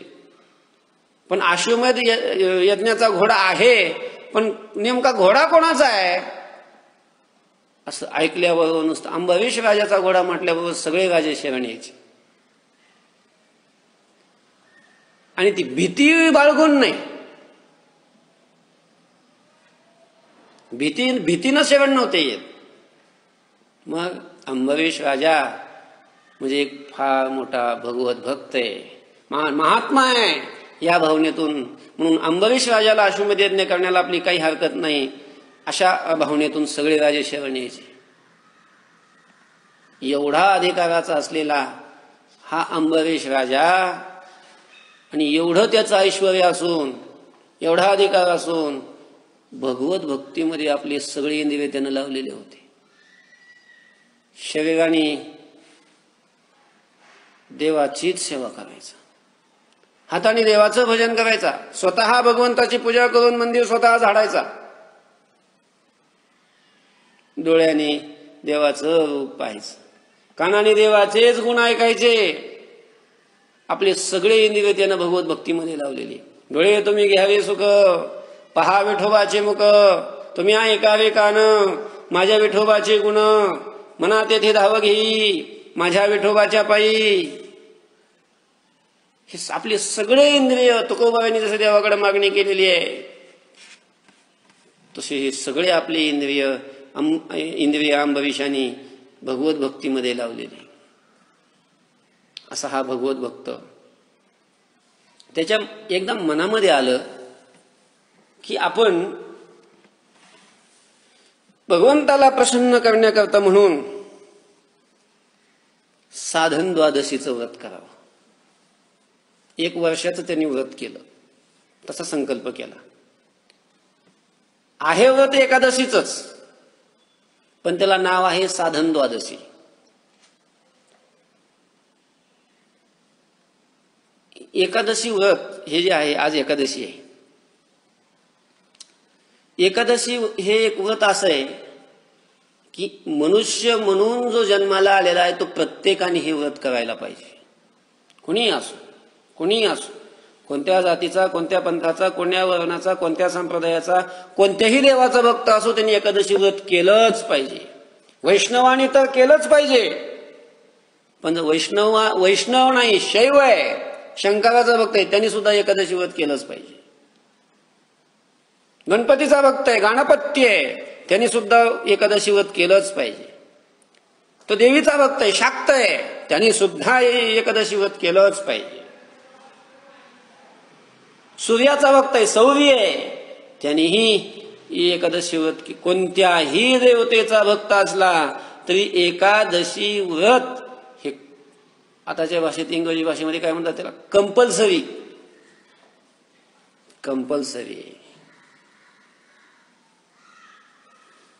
पण अश्वमेध यज्ञाचा घोडा आहे, पण नेमका घोडा कोणाचा आहे असं ऐकल्याबरोबर नुसतं अंबरीष राजाचा घोडा म्हटल्याबरोबर सगळे राजे शरण यायचे. आणि ती भीती बाळगून नाही, भीतीनं शरण नव्हते येत. मग अंबरीष राजा म्हणजे एक फार मोठा भगवत भक्त आहे, महात्मा आहे या भावनेतून. म्हणून अंबरीश राजाला अश्वमेध यज्ञ करण्याला आपली काही हरकत नाही, अशा भावनेतून सगळे राजे शरण यायचे. एवढा अधिकाराचा असलेला हा अंबरीश राजा, आणि एवढं त्याचं ऐश्वर्य असून, एवढा अधिकार असून, भगवत भक्तीमध्ये आपले सगळे इंद्रिय त्यानं लावलेले होते. शरीराने देवाचीच सेवा करायचा, हाताने देवाचं भजन करायचा, स्वतः भगवंताची पूजा करून मंदिर स्वतः झाडायचा, डोळ्याने देवाचं रूप पाहायचं, कानाने देवाचेच गुण ऐकायचे. आपले सगळे इंद्रिय त्यानं भगवत भक्तीमध्ये लावलेले. डोळे तुम्ही घ्यावे सुख, पहा विठोबाचे मुख, तुम्ही ऐकावे कान, माझ्या विठोबाचे गुण, मना तेथे धाव घेई माझ्या विठोबाच्या पायी. हे आपले सगळे इंद्रिय, तुकोबाबांनी जसे देवाकडे मागणी केलेली आहे तसे हे सगळे आपले इंद्रिय अंबरीशाने भगवत भक्तीमध्ये लावलेले. असा हा भगवत भक्त. त्याच्या एकदा मनामध्ये आलं की आपण भगवंताला प्रसन्न करण्याकरता म्हणून साधन द्वादशीचं व्रत करावं. 1 वर्षाचं त्यांनी व्रत केलं, तसा संकल्प केला. आहे व्रत एकादशीचंच, पण त्याला नाव आहे साधन द्वादशी. एकादशी व्रत हे जे आहे, आज एकादशी आहे, एकादशी हे एक व्रत असं आहे की मनुष्य म्हणून जो जन्माला आलेला आहे तो प्रत्येकाने हे व्रत करायला पाहिजे. कुणीही असो, कुणीही असो, कोणत्या जातीचा, कोणत्या पंथाचा, कोणत्या वर्णाचा, कोणत्या संप्रदायाचा, कोणत्याही देवाचा भक्त असो, त्यांनी एकादशी व्रत केलंच पाहिजे. वैष्णवाने तर केलंच पाहिजे, पण वैष्णव नाही, शैव आहे, शंकराचा भक्त आहे, त्यांनी सुद्धा एकादशी व्रत केलंच पाहिजे. गणपतीचा भक्त आहे, गणपती आहे, त्यांनी सुद्धा एकादशी व्रत केलंच पाहिजे. तो देवीचा भक्त आहे, शाक्त आहे, त्यांनी सुद्धा एकादशी व्रत केलंच पाहिजे. सूर्याचा भक्त आहे, सौर्य आहे, त्यांनीही एकादशी व्रत, कोणत्याही देवतेचा भक्त असला तरी एकादशी व्रत हे आताच्या भाषेत, इंग्रजी भाषेमध्ये काय म्हणतात त्याला, कंपल्सरी. कंपल्सरी.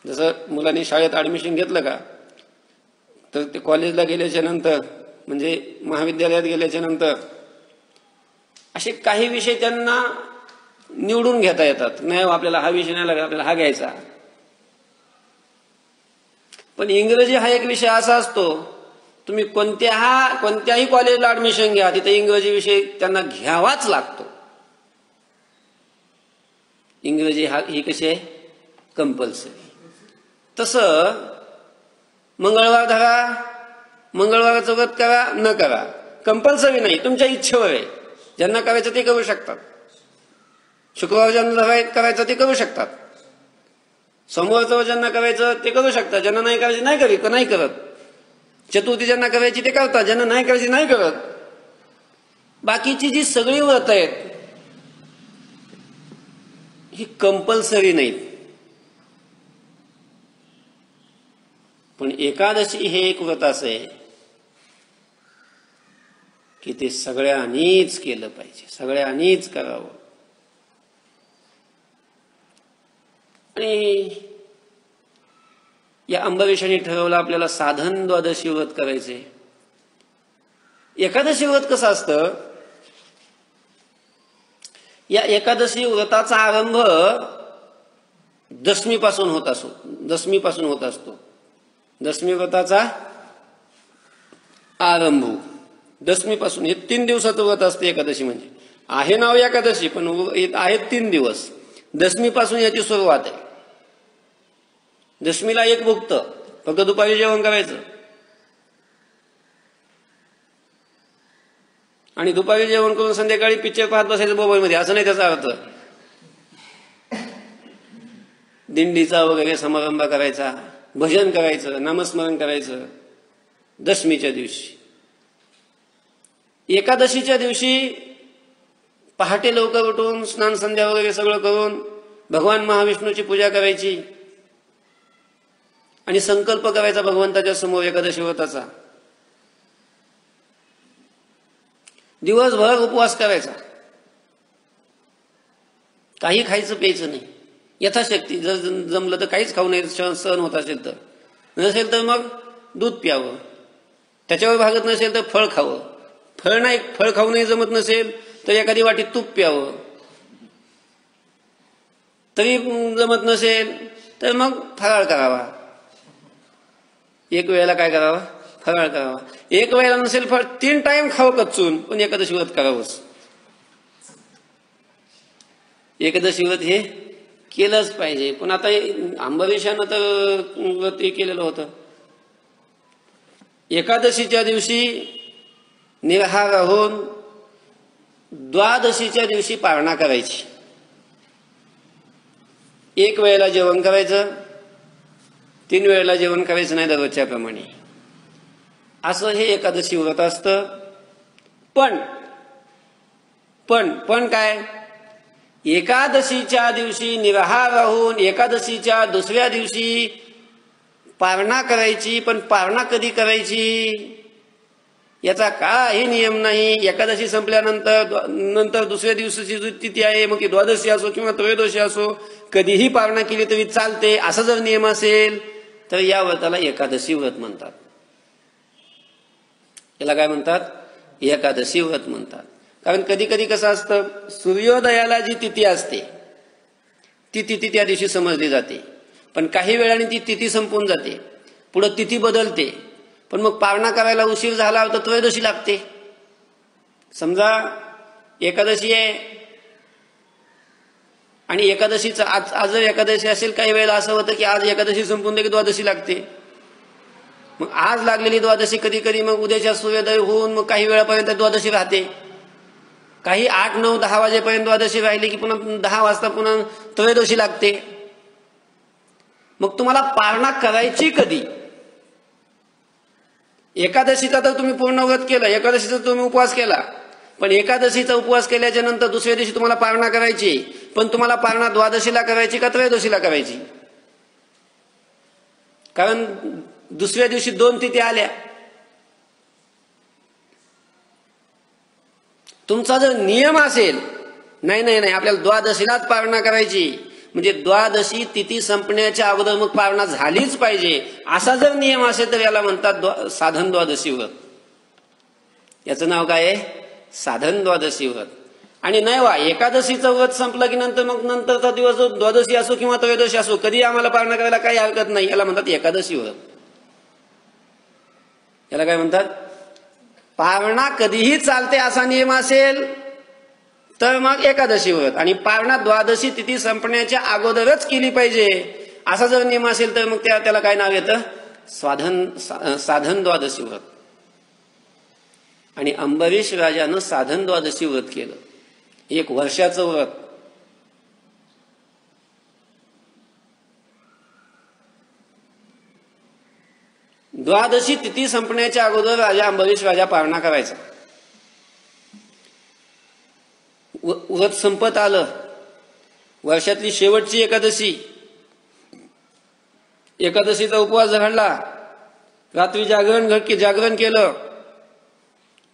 जसं मुलांनी शाळेत ऍडमिशन घेतलं का, तर ते कॉलेजला गेल्याच्या नंतर, म्हणजे महाविद्यालयात गेल्याच्या नंतर असे काही विषय त्यांना निवडून घेता येतात. नाही आपल्याला हा विषय नाही लागला, आपल्याला हा घ्यायचा. पण इंग्रजी हा एक विषय असा असतो, तुम्ही कोणत्याही कॉलेजला ऍडमिशन घ्या, तिथे इंग्रजी विषय त्यांना घ्यावाच लागतो. इंग्रजी ही कशी आहे, कंपल्सरी. तसं मंगळवार धरा, मंगळवाराचं व्रत करा न करा, कंपल्सरी नाही, तुमच्या इच्छेवर आहे. ज्यांना करायचं ते करू शकतात. शुक्रवार ज्यांना करायचं ते करू शकतात. सोमवारचं ज्यांना करायचं ते करू शकतात. ज्यांना नाही करायचं नाही करत. चतुर्थी ज्यांना करायची ते करतात, ज्यांना नाही करायची नाही करत. बाकीची जी सगळी व्रत आहेत ही कंपल्सरी नाहीत. पण एकादशी हे एक व्रत असं आहे की ते सगळ्यांनीच केलं पाहिजे, सगळ्यांनीच करावं. आणि या अंबरीशाने ठरवलं आपल्याला साधन द्वादशी व्रत करायचे. एकादशी व्रत कसं असतं, या एकादशी व्रताचा आरंभ दशमीपासून होत असतो. दशमी व्रताचा आरंभ दशमीपासून. हे 3 दिवसाचं व्रत असते एकादशी. म्हणजे आहे नाव एकादशी, पण आहे 3 दिवस. दशमीपासून याची सुरुवात आहे. दशमीला एक भुक्त, फक्त दुपारी जेवण करायचं. आणि दुपारी जेवण करून संध्याकाळी पिक्चर पाहत बसायचं मोबाईलमध्ये, असं नाही त्याचा अर्थ. दिंडीचा वगैरे समारंभ करायचा, भजन करायचं, नामस्मरण करायचं दशमीच्या दिवशी. एकादशीच्या दिवशी पहाटे लवकर उठून स्नान संध्या वगैरे सगळं करून भगवान महाविष्णूची पूजा करायची आणि संकल्प करायचा भगवंताच्या समोर एकादशी व्रताचा. दिवसभर उपवास करायचा, काही खायचं प्यायचं नाही यथाशक्ती. जर जमलं तर काहीच खाऊ नये, सहन होत असेल तर. नसेल तर मग दूध प्यावं, त्याच्यावर भागत नसेल तर फळ खावं. फळ खाऊ नाही जमत नसेल तर एखादी वाटी तूप प्यावं. तरी जमत नसेल तर मग फराळ करावा. एक वेळेला काय करावा? फराळ करावा. एक वेळेला नसेल फळ 3 टाइम खावं कच्चून, पण एकादशी व्रत करावंच. एकादशी व्रत हे केलंच पाहिजे. पण आता अंबरीशानं तर व्रत हे केलेलं होतं. एकादशीच्या दिवशी निराहार राहून द्वादशीच्या दिवशी पारणा करायची. एक वेळेला जेवण करायचं, 3 वेळेला जेवण करायचं नाही दररोजच्या प्रमाणे. असं हे एकादशी व्रत असतं. पण काय, एकादशीच्या दिवशी निराहार राहून एकादशीच्या दुसऱ्या दिवशी पारणा करायची. पण पारणा कधी करायची याचा काही नियम नाही. एकादशी संपल्यानंतर दुसऱ्या दिवसाची जी तिथी आहे, मग ती द्वादशी असो किंवा त्रयोदशी असो, कधीही पारणा केली तरी चालते, असा जर नियम असेल तर या व्रताला एकादशी व्रत म्हणतात. याला काय म्हणतात? एकादशी व्रत म्हणतात. कारण कधी कधी कसं असतं, सूर्योदयाला जी तिथी असते ती तिथी त्या दिवशी समजली जाते, पण काही वेळाने ती तिथी संपून जाते, पुढे तिथी बदलते. पण मग पारणा करायला उशीर झाला तर त्रयोदशी लागते. समजा एकादशी आहे आणि एकादशीचं आज जर एकादशी असेल, काही वेळेला असं होतं की आज एकादशी संपून दे की द्वादशी लागते. मग आज लागलेली द्वादशी कधी कधी मग उद्याच्या सूर्योदय होऊन मग काही वेळापर्यंत द्वादशी राहते. काही 8, 9, 10 वाजेपर्यंत द्वादशी राहिली की पुन्हा 10 वाजता पुन्हा त्रयोदशी लागते. मग तुम्हाला पारणा करायची कधी? एकादशीचा तर तुम्ही पूर्ण व्रत केलं, एकादशीचा तुम्ही उपवास केला, पण एकादशीचा उपवास केल्याच्या नंतर दुसऱ्या दिवशी तुम्हाला पारणा करायची. पण तुम्हाला पारणा द्वादशीला करायची का त्रयोदशीला करायची? कारण दुसऱ्या दिवशी 2 तिथी आल्या. तुमचा जर नियम असेल नाही आपल्याला द्वादशीलाच पारणा करायची, म्हणजे द्वादशी तिथी संपण्याच्या अगोदर मग पारणा झालीच पाहिजे, असा जर नियम असेल तर याला म्हणतात साधन द्वादशी व्रत. याचं नाव काय आहे? साधन द्वादशी व्रत. आणि नाही वा, एकादशीचं व्रत संपलं की मग नंतरचा दिवस द्वादशी असो किंवा त्रयोदशी असो, कधी आम्हाला पारणा करायला काही हरकत नाही, याला म्हणतात एकादशी व्रत. याला काय म्हणतात? पारणा कधीही चालते असा नियम असेल तर मग एकादशी व्रत. आणि पारणा द्वादशी तिथी संपण्याच्या अगोदरच केली पाहिजे असा जर नियम असेल तर मग त्याला काय नाव येतं? साधन द्वादशी व्रत. आणि अंबरीश राजानं साधन द्वादशी व्रत केलं, 1 वर्षाचं व्रत. द्वादशी तिथी संपण्याच्या अगोदर अंबरीश राजा पारणा करायचा. व्रत संपत आलं, वर्षातली शेवटची एकादशी, एकादशीचा उपवास धरला, रात्री जागरण केलं,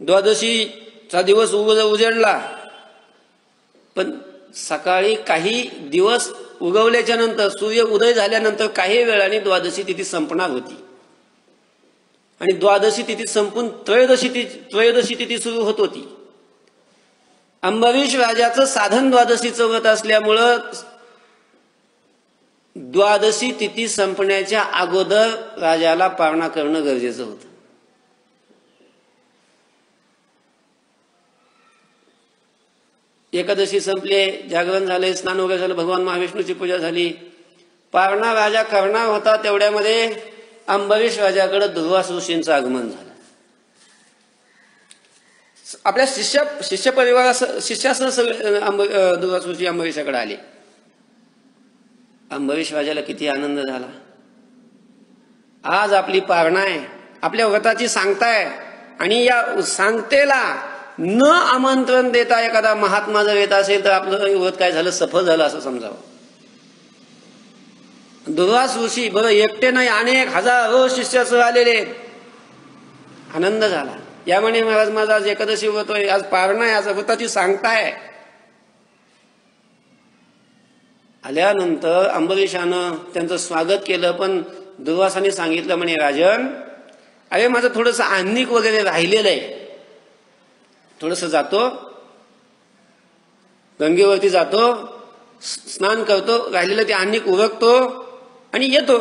द्वादशीचा दिवस उजळला. पण सकाळी काही दिवस उगवल्याच्या नंतर, सूर्य उदय झाल्यानंतर काही वेळाने द्वादशी तिथी संपणार होती. आणि द्वादशी तिथी संपून त्रयोदशी तिथी सुरू होत होती. अंबरीश राजाचं साधन द्वादशीचं व्रत असल्यामुळं द्वादशी तिथी संपण्याच्या अगोदर राजाला पारणा करणं गरजेचं होतं. एकादशी संपले, जागरण झाले, स्नान वगैरे झालं, भगवान महाविष्णूची पूजा झाली, पारणा राजा करणार होता तेवढ्यामध्ये अंबरीश राजाकडे दुर्वासा ऋषींचं आगमन झालं. आपल्या शिष्यासह सगळे दुर्वासा ऋषी अंबरीशाकडे आले. अंबरीश राजाला किती आनंद झाला. आज आपली पारणा आहे, आपल्या व्रताची सांगता आहे, आणि या सांगतेला न आमंत्रण देता एखादा महात्मा जर येत असेल तर आपलं व्रत काय झालं, सफल झालं असं समजावं. दुर्वास ऋषी बरं एकटे नाही, अनेक हजारो शिष्यासह आलेले. आनंद झाला. यामुळे महाराज माझा आज एकादशी व्रत आहे, आज पारणा आहे, आज व्रताची सांगताय. आल्यानंतर अंबरीशानं त्यांचं स्वागत केलं, पण दुर्वासाने सांगितलं म्हणे, राजन अरे माझं थोडंसं आन्निक वगैरे राहिलेलं आहे, थोडंसं जातो गंगेवरती जातो, स्नान करतो, राहिलेलं ते आन्निक उरकतो आणि येतो.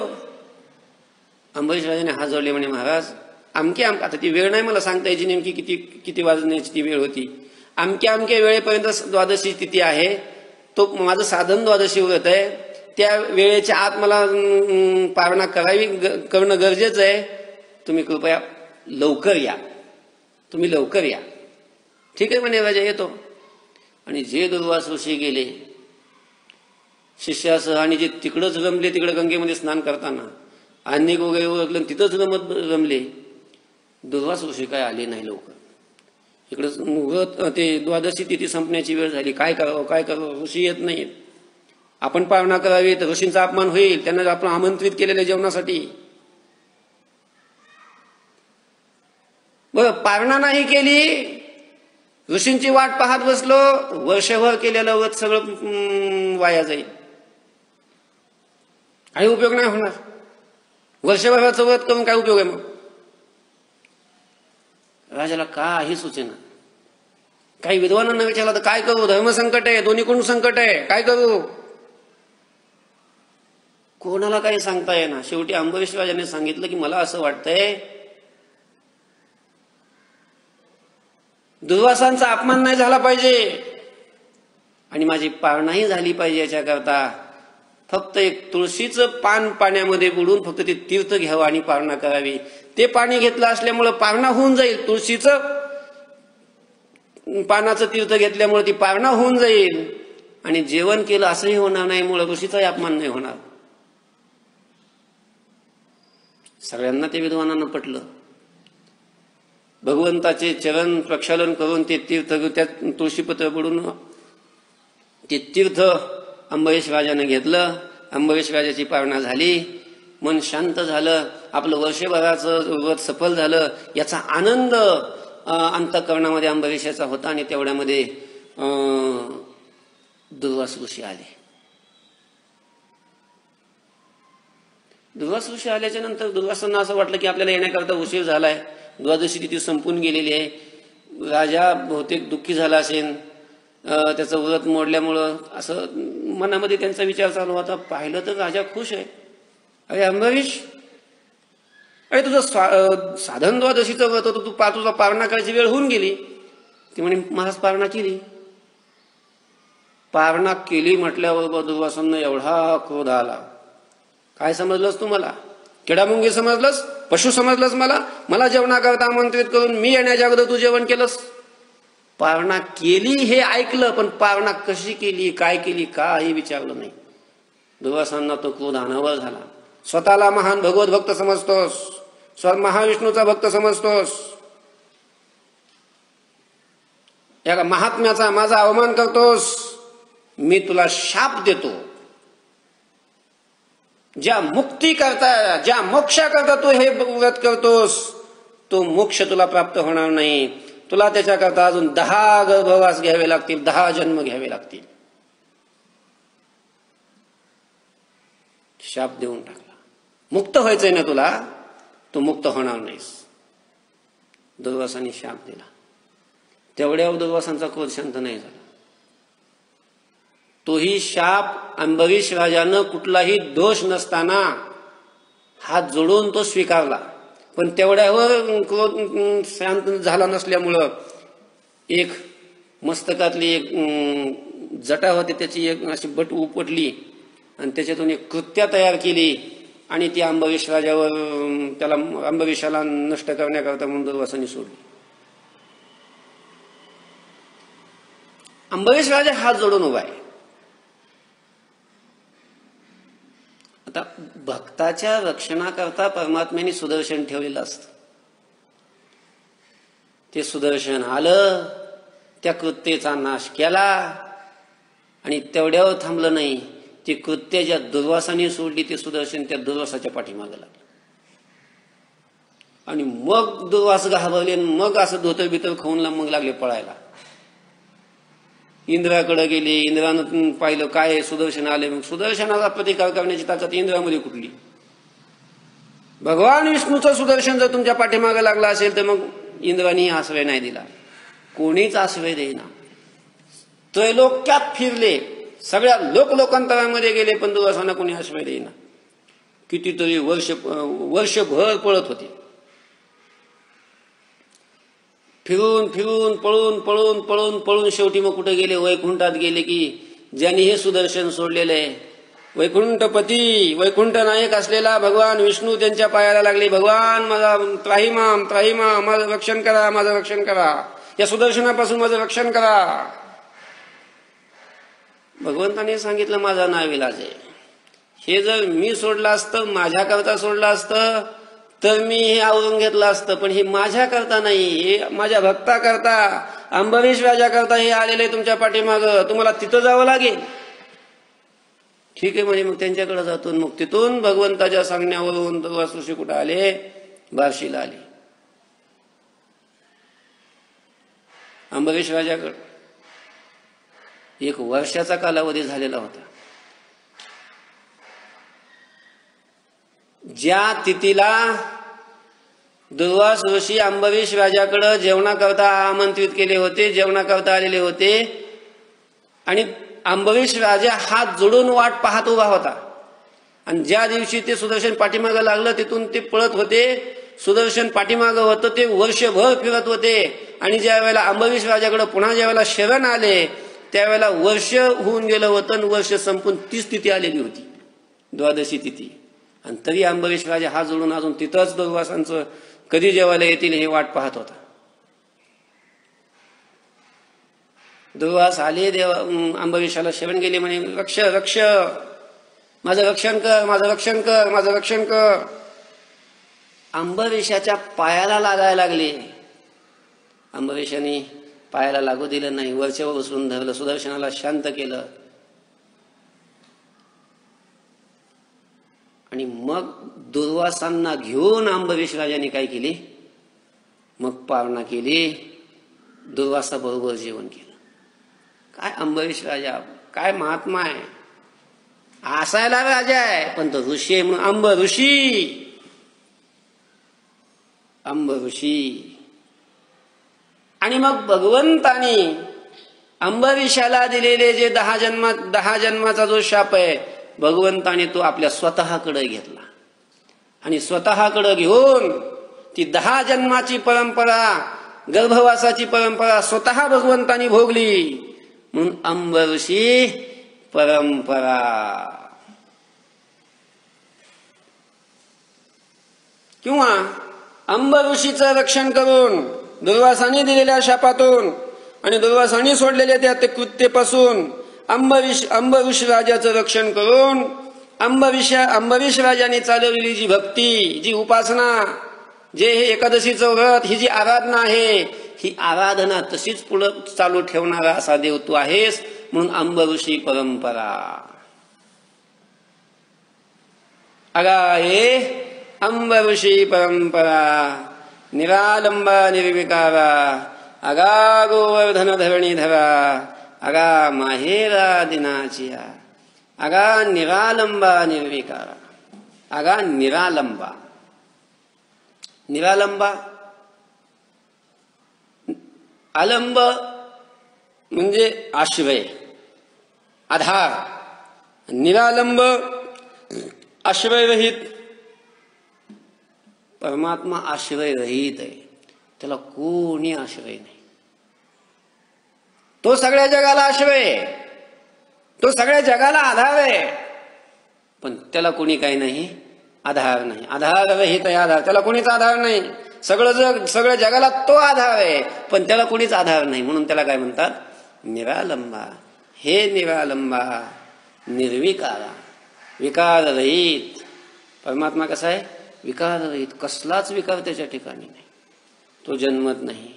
अंबरीश राजाने हात जोडले म्हणे, महाराज अमक्या आता ती वेळ नाही मला सांगता यायची नेमकी किती वाजण्याची ती वेळ होती. अमक्या वेळेपर्यंत द्वादशी तिथी आहे, तो माझं साधन द्वादशी व्रत आहे, त्या वेळेच्या आत मला पारणा करणं गरजेचं आहे. तुम्ही कृपया लवकर या, तुम्ही लवकर या. ठीक आहे म्हणे राजा, येतो. आणि जे दुर्वास ऋषी गेले शिष्यासह आणि जे तिकडंच रमले, तिकडे गंगेमध्ये स्नान करताना अनेक वगैरे ओळखलं, तिथंच रमले, दुर्वास ऋषी काय आले नाही लवकर. इकडं ते द्वादशी तिथी संपण्याची वेळ झाली, काय करावं, ऋषी येत नाहीत. आपण पारणा करावी तर ऋषींचा अपमान होईल, त्यांना आपण आमंत्रित केलेल्या जेवणासाठी. बरं पारणा नाही केली, ऋषींची वाट पाहत बसलो, वर्षभर केलेलं व्रत सगळं वाया जाईल, काही उपयोग नाही होणार. वर्षभराचं व्रत करून काय उपयोग आहे मग. राजाला काही सुचेना. काही विद्वानांना विचारलं तर काय करू, धर्मसंकट आहे, दोन्हीकडून संकट आहे, काय करू, कोणाला काही सांगता येणार. शेवटी अंबरीश राजाने सांगितलं की मला असं वाटतंय दुर्वासांचा अपमान नाही झाला पाहिजे आणि माझी पारणाही झाली पाहिजे. याच्याकरता फक्त एक तुळशीचं पान पाण्यामध्ये बुडून फक्त ते तीर्थ घ्यावं आणि पारणा करावी. ते पाणी घेतलं असल्यामुळं पारणा होऊन जाईल, तुळशीचं पानाचं तीर्थ घेतल्यामुळे ती पारणा होऊन जाईल आणि जेवण केलं असंही होणार नाही, मुळे ऋषीचाही अपमान नाही होणार. सगळ्यांना ते विद्वानांना पटलं. भगवंताचे चरण प्रक्षालन करून ते तीर्थ त्या तुळशीपत्र बुडून ते तीर्थ अंबरीश राजाने घेतलं. अंबरीश राजाची पारणा झाली, मन शांत झालं, आपलं वर्षभराचं व्रत सफल झालं, याचा आनंद अंतःकरणामध्ये अंबरीशाचा होता. आणि तेवढ्यामध्ये दुर्वास ऋषी आले. दुर्वास ऋषी आल्याच्या नंतर दुर्वासांना असं वाटलं की आपल्याला येण्याकरता उशीर झालाय, द्वादशी तिथी संपून गेलेली आहे. राजा बहुतेक दुःखी झाला असेल, त्याचं व्रत मोडल्यामुळं, असं मनामध्ये त्यांचा विचार चालू होता. पाहिलं तर राजा खुश आहे. अरे अंबरीश, अरे तुझं साधन द्वादशीचं व्रत होतं, तुझा पारणा करायची वेळ होऊन गेली. ती म्हणे महाराज पारणा केली. पारणा केली म्हटल्यावर दुर्वासांना एवढा क्रोध आला. काय समजलंस तू मला, किडामुंगी समजलंस, पशु समजलंस मला जेवणाकरता आमंत्रित करून मी येण्याच्या अगोदर तू जेवण केलंस. पारणा केली हे ऐकलं, पण पारणा कशी केली, काय केली, काही विचारलं नाही. दुर्वासांना तो क्रोध अनावर झाला. स्वतःला महान भगवत भक्त समजतोस, महाविष्णूचा भक्त समजतोस, या महात्म्याचा माझा अवमान करतोस, मी तुला शाप देतो. ज्या मुक्ती करता, ज्या मोक्षा करता तू हे व्रत करतोस, तो मोक्ष तुला प्राप्त होणार नाही. तुला त्याच्याकरता अजून 10 गर्भवास घ्यावे लागतील, 10 जन्म घ्यावे लागतील. शाप देऊन टाकला. मुक्त व्हायचंय ना तुला, तू मुक्त होणार नाहीस. दुर्वासाने शाप दिला. तेवढ्यावर दुर्वासांचा क्रोध शांत नाही झाला. तोही शाप अंबरीश राजानं कुठलाही दोष नसताना हात जोडून तो स्वीकारला. पण तेवढ्यावर क्रोध शांत झाला नसल्यामुळं एक मस्तकातली एक जटा होती, त्याची एक अशी बट उपटली आणि त्याच्यातून एक कृत्या तयार केली आणि ती अंबरीश राजावर, त्याला अंबरीशाला नष्ट करण्याकरता म्हणून दुर्वासाने सोडली. अंबरीश राजा हात जोडून उभा आहे. आता भक्ताच्या रक्षणाकरता परमात्म्याने सुदर्शन ठेवलेलं असतं. ते सुदर्शन आलं त्या कृत्येचा नाश केला आणि तेवढ्यावर थांबलं नाही. ती कृत्य ज्या दुर्वासाने सोडली ते सुदर्शन त्या दुर्वासाच्या पाठीमागे लागलं आणि मग दुर्वास घाबरले. मग असं धोतर बितर खाऊन मग लागले पळायला. इंद्राकडे गेले. इंद्रानं पाहिलं काय सुदर्शन आले. मग सुदर्शनाचा प्रतिकार करण्याची ताकद इंद्रामध्ये कुठली? भगवान विष्णूचं सुदर्शन जर तुमच्या पाठीमागे लागला असेल तर मग इंद्राने आश्रय नाही दिला. कोणीच आश्रय देईना. त्रैलोक्यात फिरले. सगळ्या लोकांतरामध्ये गेले पण दुर्वासांना कोणी आश्रय देईना. कितीतरी वर्षभर पळत होते. फिरून फिरून पळून पळून पळून पळून शेवटी मग कुठे गेले? वैकुंठात गेले. की ज्यांनी हे सुदर्शन सोडलेलं आहे वैकुंठपती वैकुंठ नायक असलेला भगवान विष्णू त्यांच्या पायाला लागले. भगवान माझा त्राहिमाम त्राहिमाम, माझं रक्षण करा, माझं रक्षण करा, या सुदर्शनापासून माझं रक्षण करा. भगवंताने सांगितलं माझा नाविलाज आहे. हे जर मी सोडलं असतं, माझ्याकरता सोडलं असतं तर मी हे आवरून घेतलं असतं. पण हे माझ्याकरता नाही, हे माझ्या भक्ताकरता, अंबरीश राजाकरता हे आलेले तुमच्या पाठीमागं. तुम्हाला तिथं जावं लागेल. ठीक आहे म्हणजे मग त्यांच्याकडे जातो. मग तिथून भगवंताच्या सांगण्यावरून दुर्वास ऋषी कुठे आले? बार्शीला आले. अंबरीश राजाकडे 1 वर्षाचा कालावधी झालेला होता. ज्या तिथीला दुर्वास ऋषी अंबरीश राजाकडे जेवणाकरता आमंत्रित केले होते, जेवणाकरता आलेले होते आणि अंबरीश राजा हात जोडून वाट पाहत उभा होता. आणि ज्या दिवशी ते सुदर्शन पाठीमागं लागलं तिथून ते पळत होते. सुदर्शन पाठीमागं होतं ते वर्षभर फिरत होते. आणि ज्या वेळेला अंबरीश राजाकडे पुन्हा ज्या वेळेला शरण आले त्यावेळेला वर्ष होऊन गेलं होतं. वर्ष संपून 30 तिथी आलेली होती, द्वादशी तिथी. आणि तरी अंबरीश राजा हात जोडून अजून तिथंच दुर्वासांचं कधी जेवायला येतील हे वाट पाहत होता. दुर्वास आले. अंबरीशाला शरण गेले. म्हणे रक्ष रक्ष, माझं रक्षण कर, माझं रक्षण कर, माझं रक्षण कर. अंबरीशाच्या पायाला लागायला लागले. अंबरीशाने पायाला लागू दिलं नाही. वरच्यावर उचलून धरलं. सुदर्शनाला शांत केलं. आणि मग दुर्वासांना घेऊन अंबरीश राजाने काय केले? मग पारणा केली. दुर्वासाबरोबर जेवण केलं. काय अंबरीश राजा, काय महात्मा आहे. असायला राजा आहे पण तो ऋषी आहे म्हणून अंब ऋषी. अंब ऋषी. आणि मग भगवंतानी अंबरीशाला दिलेले जे 10 जन्माचा जो शाप आहे भगवंताने तो आपल्या स्वतःकडे घेतला. आणि स्वतःकडे घेऊन ती 10 जन्माची परंपरा, गर्भवासाची परंपरा स्वतः भगवंतानी भोगली. म्हणून अंब ऋषी परंपरा. किंवा अंब ऋषीचं रक्षण करून दुर्वासाने दिलेल्या शापातून आणि दुर्वासाने सोडलेल्या त्या ते कृत्येपासून अंब ऋषी राजाचं रक्षण करून अंबरीश राजाने चालवलेली जी भक्ती, जी उपासना, जे हे एकादशीचं व्रत, ही जी आराधना आहे, ही आराधना तशीच पुढे चालू ठेवणारा असा देव तू आहेस. म्हणून अंब ऋषी परंपरा. अगा हे अंब ऋषी परंपरा, निरालंबा निर्विकारा, अगा गोवर्धन धरणीधरा, अगा माहेरा दिनाचिया, अगा निरालंबा निर्विकारा. अगा निरालंबा. निरालंबा आलंब म्हणजे आश्रय, आधार. निरालंब आश्रयरहित. परमात्मा आश्रयरहित आहे. त्याला कोणी आश्रय नाही. तो सगळ्या जगाला आश्रय आहे. तो सगळ्या जगाला आधार आहे. पण त्याला कोणी काही नाही, आधार नाही. आधार रहित आहे. आधार, त्याला कोणीच आधार नाही. सगळ्या जगाला तो आधार आहे पण त्याला कोणीच आधार नाही. म्हणून त्याला काय म्हणतात? निरालंबा. हे निरालंबा निर्विकारा, विकाररहित. परमात्मा कसा आहे? विकाररहित. कसलाच विकार त्याच्या ठिकाणी नाही. तो जन्मत नाही,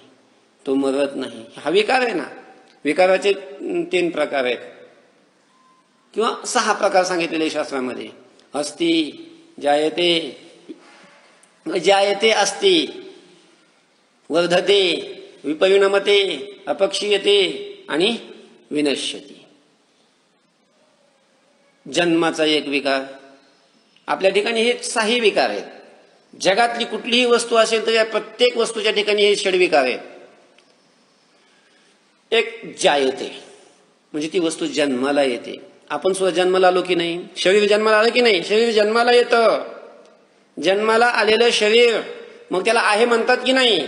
तो मरत नाही. हा विकार आहे ना. विकाराचे 3 प्रकार आहेत किंवा 6 प्रकार सांगितलेले शास्त्रामध्ये. अस्ति, जायते, जायते अस्ति, वर्धते, विपरिणमते, अपक्षीयते आणि विनश्यती. जन्माचा एक विकार. आपल्या ठिकाणी हे 6 विकार आहेत. जगातली कुठलीही वस्तू असेल तर या प्रत्येक वस्तूच्या ठिकाणी हे षड्विकार आहेत. एक जायते म्हणजे ती वस्तू जन्माला येते. आपण सुद्धा जन्माला आलो की नाही? शरीर जन्माला आलं की नाही? शरीर जन्माला येतं. जन्माला आलेलं शरीर मग त्याला आहे म्हणतात की नाही?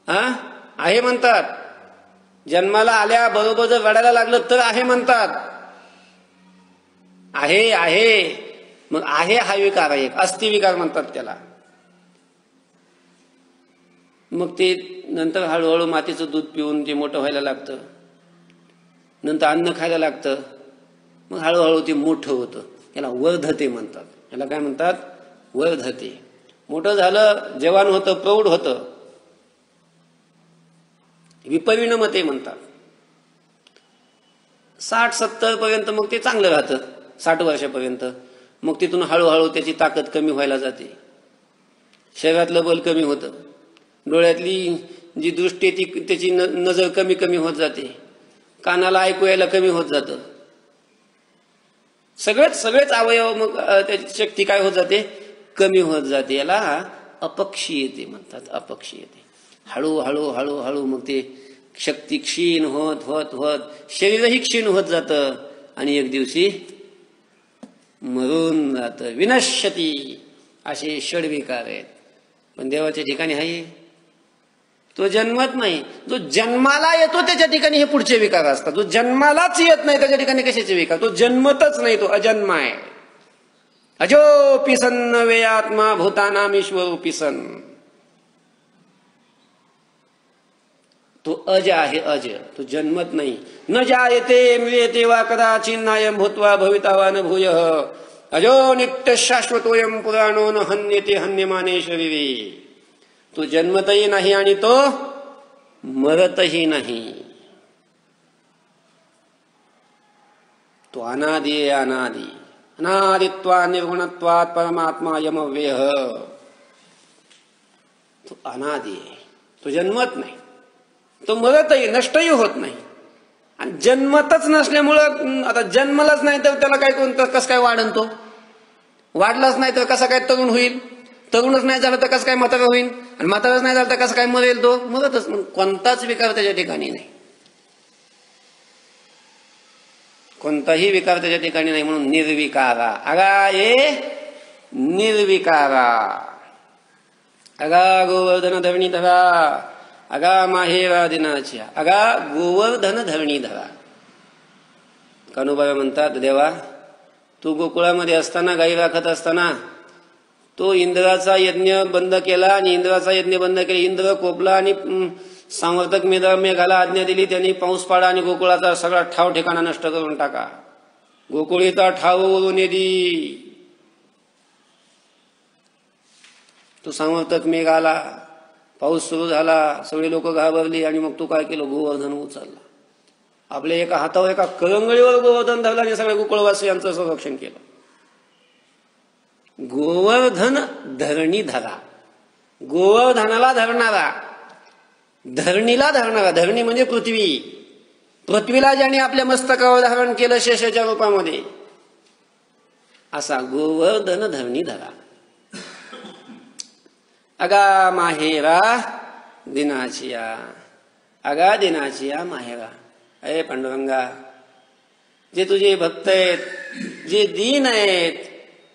आहे म्हणतात. जन्माला आल्याबरोबर जर रडायला लागलं तर आहे म्हणतात. आहे आहे मग आहे हा विकार आहे. अस्ति विकार म्हणतात त्याला. मग ते नंतर हळूहळू मातीचं दूध पिऊन ते मोठं व्हायला लागतं. नंतर अन्न खायला लागतं. मग हळूहळू ते मोठं होतं. याला वर्धते म्हणतात. याला काय म्हणतात? वर्धते. मोठं झालं, जवान होतं, प्रौढ होतं. विपरिणमते म्हणतात. 60-70 पर्यंत मग ते चांगलं राहतं. 60 वर्षापर्यंत. मग तिथून हळूहळू त्याची ताकद कमी व्हायला जाते. शरीरातलं बल कमी होतं. डोळ्यातली जी दृष्टी आहे ती त्याची नजर कमी कमी होत जाते. कानाला ऐकू यायला कमी होत जातं. सगळेच अवयव मग त्याची शक्ती काय होत जाते? कमी होत जाते. याला अपक्षीयते म्हणतात. अपक्षीयते. हळूहळू हळूहळू मग ते शक्ती क्षीण होत होत होत शरीरही क्षीण होत जातं आणि एक दिवशी मरून जातं. विनश्यती. असे षड्विकार आहेत. पण देवाच्या ठिकाणी आहे तो जन्मत नाही. जो जन्माला येतो त्याच्या ठिकाणी हे पुढचे विकार असतात. जो जन्मालाच येत नाही त्याच्या ठिकाणी कशाचे विकार? तो जन्मतच नाही. तो अजन्म आहे. अजोपि सन् वे आत्मा भूतानाम ईश्वरोपि सन्. तो अज आहे. अज. तो जन्मत नाही. न जायते म्रियते वा कदाचिन्नायं भूत्वा भविता वा न भूयः अजो नित्य शाश्वतोयं पुराणो न हन्यते हन्यमाने शरीरे. तो जन्मतही नाही आणि तो मरतही नाही. तो अनादि आहे. अनादि. अनादित्वा निर्गुणत्वात् परमात्मा यमव्यय. तो अनादि आहे. तो जन्मत नाही. तो मरतही नष्टही होत नाही. आणि जन्मतच नसल्यामुळं आता जन्मलाच नाही तर त्याला काय कोणतं कसं काय वाढन? तो वाढलाच नाही तर कसा काय तरुण होईल? तरुणच नाही झालं तर कसं काय म्हातारा होईल? आणि म्हाताराच नाही झालं तर कसं काय मरेल? तो मरतच. कोणताच विकार त्याच्या ठिकाणी नाही. कोणताही विकार त्याच्या ठिकाणी नाही. म्हणून निर्विकारा. अगा ये निर्विकारा. अगा गोवर्धन धरणी धरा. अगा माहेरा दिनाच्या. अगा गोवर्धन धरणी धरा. कान्होबाबा म्हणतात, देवा तू गोकुळामध्ये असताना, गाई राखत असताना तो इंद्राचा यज्ञ बंद केला आणि इंद्राचा यज्ञ बंद केला. इंद्र कोपला आणि संवर्तक मेघाला आज्ञा दिली. त्यांनी पाऊस पाडा आणि गोकुळाचा सगळा ठाव ठिकाणा नष्ट करून टाका. गोकुळीचा ठाव वरून येदी. तो संवर्तक मेघ आला. पाऊस सुरू झाला. सगळे लोक घाबरली आणि मग तू काय केलं? गोवर्धन उचलला. आपल्या एका हातावर एका करंगळीवर गोवर्धन धरला आणि सगळ्या गोकुळवासियांचं संरक्षण केलं. गोवर्धन धरणी धरा. गोवर्धनाला धरणारा, धरणीला धरणारा. धरणी म्हणजे पृथ्वी. पृथ्वीला ज्याने आपल्या मस्तकावर धारण केलं शेषाच्या रूपामध्ये, असा गोवर्धन धरणी धरा. अगा माहेरा दिनाचिया. अगा दिनाचिया माहेरा. अरे पांडुरंगा, जे तुझे भक्त आहेत, जे दीन आहेत,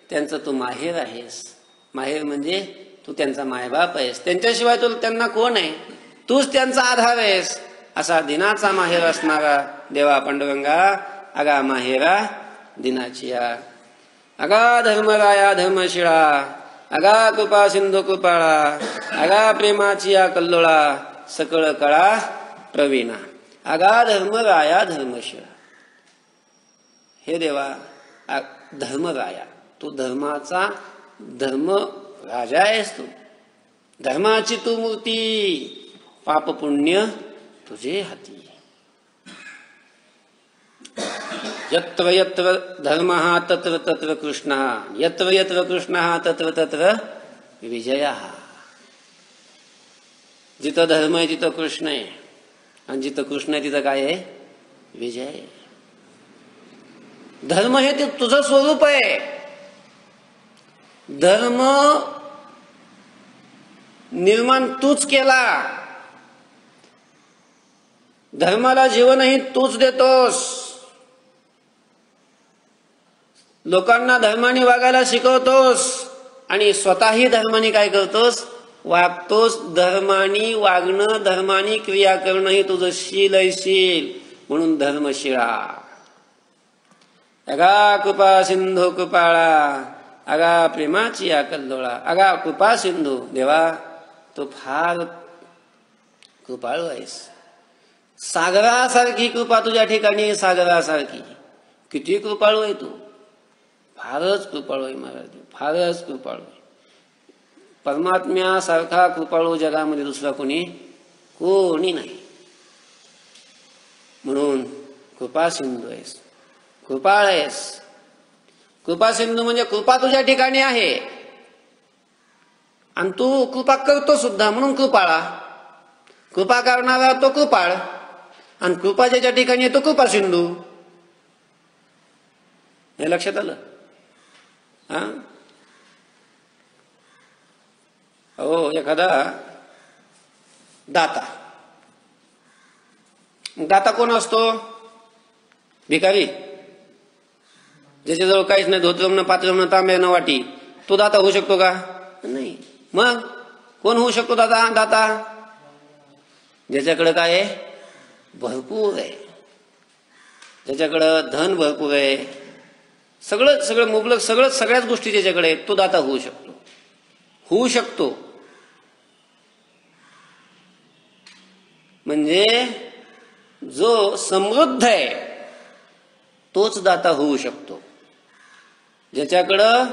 त्यांचं तू माहेर आहेस. माहेर म्हणजे तू त्यांचा मायबाप आहेस. त्यांच्याशिवाय तू त्यांना कोण आहे? तूच त्यांचा आधार आहेस. असा दिनाचा माहेर असणारा देवा पांडुरंगा, अगा माहेरा दिनाचिया. अगा धर्मराया धर्मशिळा. अगा कृपा सिंधू कृपाळा. अगा प्रेमाचिया कल्लोळा. सकळ कळा प्रवीणा. अगा धर्मराया धर्मशिळा. हे देवा धर्मराया, तू धर्माचा धर्म राजा आहेस. तू धर्माची तू मूर्ती. पाप पुण्य तुझे हाती. यत्र यत्र धर्मः तत्र तत्र कृष्णः, यत्र यत्र कृष्णः तत्र तत्र विजयः. जिथं धर्म आहे तिथं कृष्ण आहे, आणि जिथं कृष्ण आहे तिथं काय आहे? विजय. धर्म हे ते तुझं स्वरूप आहे. धर्म निर्माण तूच केला. धर्माला जीवनही तूच देतोस. लोकांना धर्माने वागायला शिकवतोस आणि स्वतःही धर्माने काय करतोस? वागतोस. धर्मानी वागणं, धर्मानी क्रिया करणं हे तुझं शील आहे, शील. म्हणून धर्मशिळा. अगा कृपा सिंधू कृपाळा, अगा प्रेमाची या कल्लोळा. अगा कृपा सिंधू, देवा तू फार कृपाळू आहेस. सागरासारखी कृपा तुझ्या ठिकाणी, सागरासारखी. किती कृपाळू आहे तू. फारच कृपाळू आहे महाराज, फारच कृपाळू आहे. परमात्म्यासारखा कृपाळू जगामध्ये दुसरा कोणी नाही. म्हणून कृपा सिंधू आहेस, कृपाळ आहेस. कृपा सिंधू म्हणजे कृपा तुझ्या ठिकाणी आहे आणि तू कृपा करतो सुद्धा, म्हणून कृपाळा. कृपा करणारा तो कृपाळ, आणि कृपा ज्याच्या ठिकाणी आहे तो कृपा सिंधू. हे लक्षात आलं? हा, हो. एखादा दाता, दाता कोण असतो? भिकारी. ज्याच्याजवळ काहीच नाही, धोत्रम न पात्रम न तांब्या न वाटी, तो दाता होऊ शकतो का? नाही. मग कोण होऊ शकतो दाता? दाता ज्याच्याकडे काय आहे? भरपूर आहे. ज्याच्याकडं धन भरपूर आहे, सगळं मुबलक, सगळ्याच गोष्टी ज्याच्याकडे आहेत, तो दाता होऊ शकतो. होऊ शकतो म्हणजे जो समृद्ध आहे तोच दाता होऊ शकतो. ज्याच्याकडं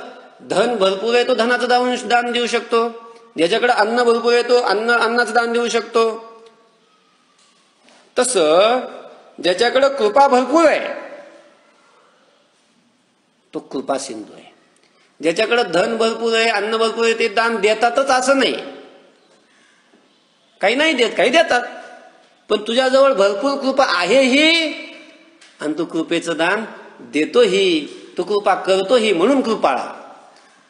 धन भरपूर आहे तो धनाचं दान देऊ शकतो. ज्याच्याकडे अन्न भरपूर आहे तो अन्नाचं दान देऊ शकतो. तसं ज्याच्याकडे कृपा भरपूर आहे तो कृपा सिंधू आहे. ज्याच्याकडे धन भरपूर आहे, अन्न भरपूर आहे, ते दान देतातच असं नाही. काही नाही देत, काही देतात. पण तुझ्याजवळ भरपूर कृपा आहेही आणि तू कृपेचं दान देतोही, तू कृपा करतोही, म्हणून कृपाळा.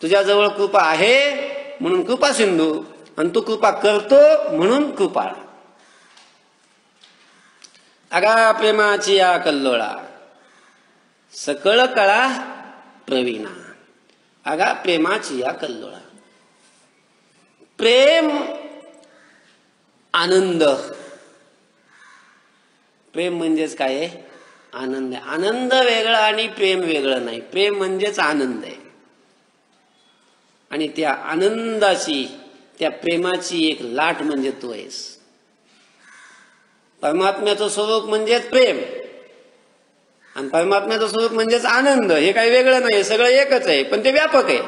तुझ्याजवळ कृपा आहे म्हणून कृपा सिंधू, आणि तू कृपा करतो म्हणून कृपाळा. अगा प्रेमाची या कल्लोळा, सकळ कळा प्रवीणा. अगा प्रेमाची या कल्लोळा. प्रेम आनंद. प्रेम म्हणजेच काय आहे? आनंद आहे. आनंद वेगळा आणि प्रेम वेगळं नाही. प्रेम म्हणजेच आनंद आहे. आणि त्या आनंदाची, त्या प्रेमाची एक लाट म्हणजे तू आहेस. परमात्म्याचं स्वरूप म्हणजेच प्रेम, आणि परमात्म्याचं स्वरूप म्हणजेच आनंद. हे काही वेगळं नाही, सगळं एकच आहे, पण ते व्यापक आहे.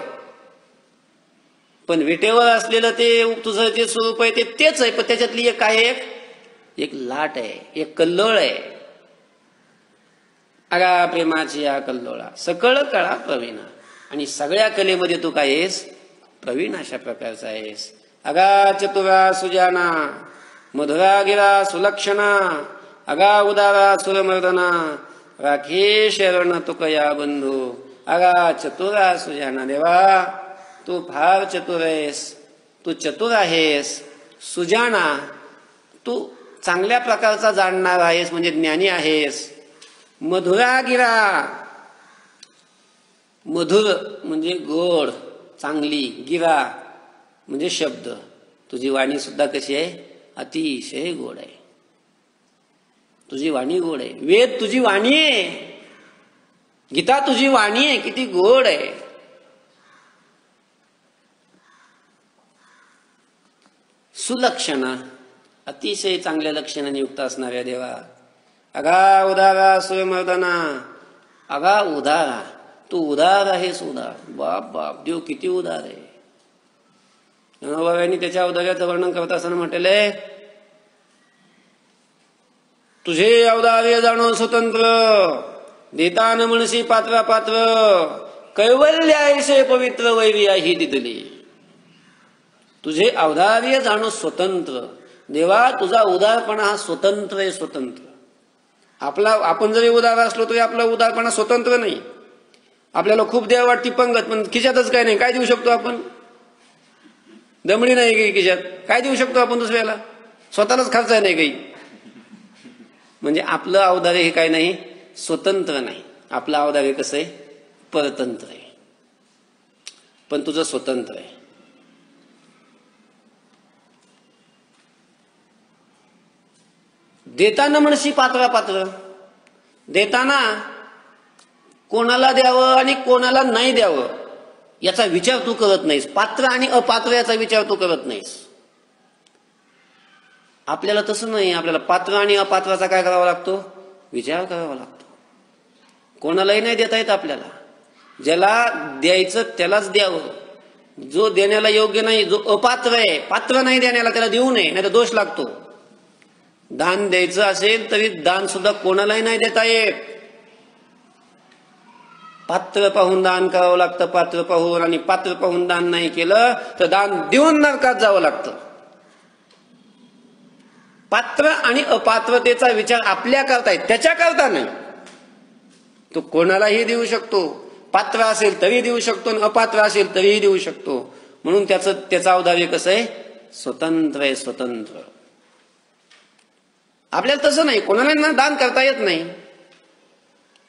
पण विटेवर असलेलं ते तुझं जे स्वरूप आहे तेच आहे, पण त्याच्यातली एक काय आहे? एक लाट आहे, एक कल्लोळ आहे. अगा प्रेमाची या कल्लोळा, सकळ कळा प्रवीणा. आणि सगळ्या कलेमध्ये तू काय आहेस? प्रवीण अशा प्रकारचा आहेस. अगा चतुरा सुजाना, मधुरा गिरा सुलक्षणा, अगा उदारा सुरमर्दना, राखे शरण तुकया बंधू. अगा चतुरा सुजाना, देवा तू फार चतुर आहेस, तू चतुर आहेस. सुजाना, तू चांगल्या प्रकारचा जाणणार आहेस, म्हणजे ज्ञानी आहेस. मधुरा गिरा, मधुर म्हणजे गोड, चांगली. गिरा म्हणजे शब्द. तुझी वाणी सुद्धा कशी आहे? अतिशय गोड आहे. तुझी वाणी गोड आहे. वेद तुझी वाणी आहे, गीता तुझी वाणी आहे, किती गोड आहे. सुलक्षणा, अतिशय चांगल्या लक्षणाने युक्त असणाऱ्या देवा. अगा उदारा सुरमर्दना, अगा उदारा, तू उदार आहेस. उदार, बाप बाप, देव किती उदार आहे. ज्ञानोबाबांनी त्याच्या औदार्याचं वर्णन करत असताना म्हटले, तुझे औदार्य जाणो स्वतंत्र, देतान म्हणशी पात्रा पात्र कैवल्यायसे पवित्र वैरिया ही दिदली. तुझे औदार्य जाणू स्वतंत्र. देवा तुझा उदारपणा हा स्वतंत्र आहे, स्वतंत्र. आपण जरी उदार असलो तरी आपला उदारपणा स्वतंत्र नाही. आपल्याला खूप द्यावं वाटती पंगत, पण खिशातच काय नाही. काय देऊ शकतो आपण? दमडी नाही काही खिशात, काय देऊ शकतो आपण दुसऱ्याला? स्वतःलाच खर्चाय नाही काही. म्हणजे आपलं औदार्य हे काय नाही, स्वतंत्र नाही. आपलं औदार्य कसं आहे, परतंत्र आहे. पण तुझं स्वतंत्र आहे. देताना म्हणशी पात्रा पात्र. देताना कोणाला द्यावं आणि कोणाला नाही द्यावं याचा विचार तू करत नाहीस. पात्र आणि अपात्र याचा विचार तू करत नाहीस. आपल्याला तसं नाही. आपल्याला पात्र आणि अपात्राचा काय करावा लागतो, विचार करावा लागतो. कोणालाही नाही देता येत आपल्याला. ज्याला द्यायचं त्यालाच द्यावं. जो देण्याला योग्य नाही, जो अपात्र आहे, पात्र नाही देण्याला, त्याला देऊ नये, नाही तर दोष लागतो. दान द्यायचं असेल तरी दान सुद्धा कोणालाही नाही देता येत. पात्र पाहून दान करावं लागतं, पात्र पाहून. आणि पात्र पाहून दान नाही केलं तर दान देऊन नरकात जावं लागतं. पात्र आणि अपात्रतेचा विचार आपल्या करतायत, त्याच्या करता नाही. तो कोणालाही देऊ शकतो. पात्र असेल तरी देऊ शकतो आणि अपात्र असेल तरीही देऊ शकतो. म्हणून त्याचं औदार्य कसं आहे, स्वतंत्र आहे, स्वतंत्र. आपल्याला तसं नाही. कोणाला दान करता येत नाही.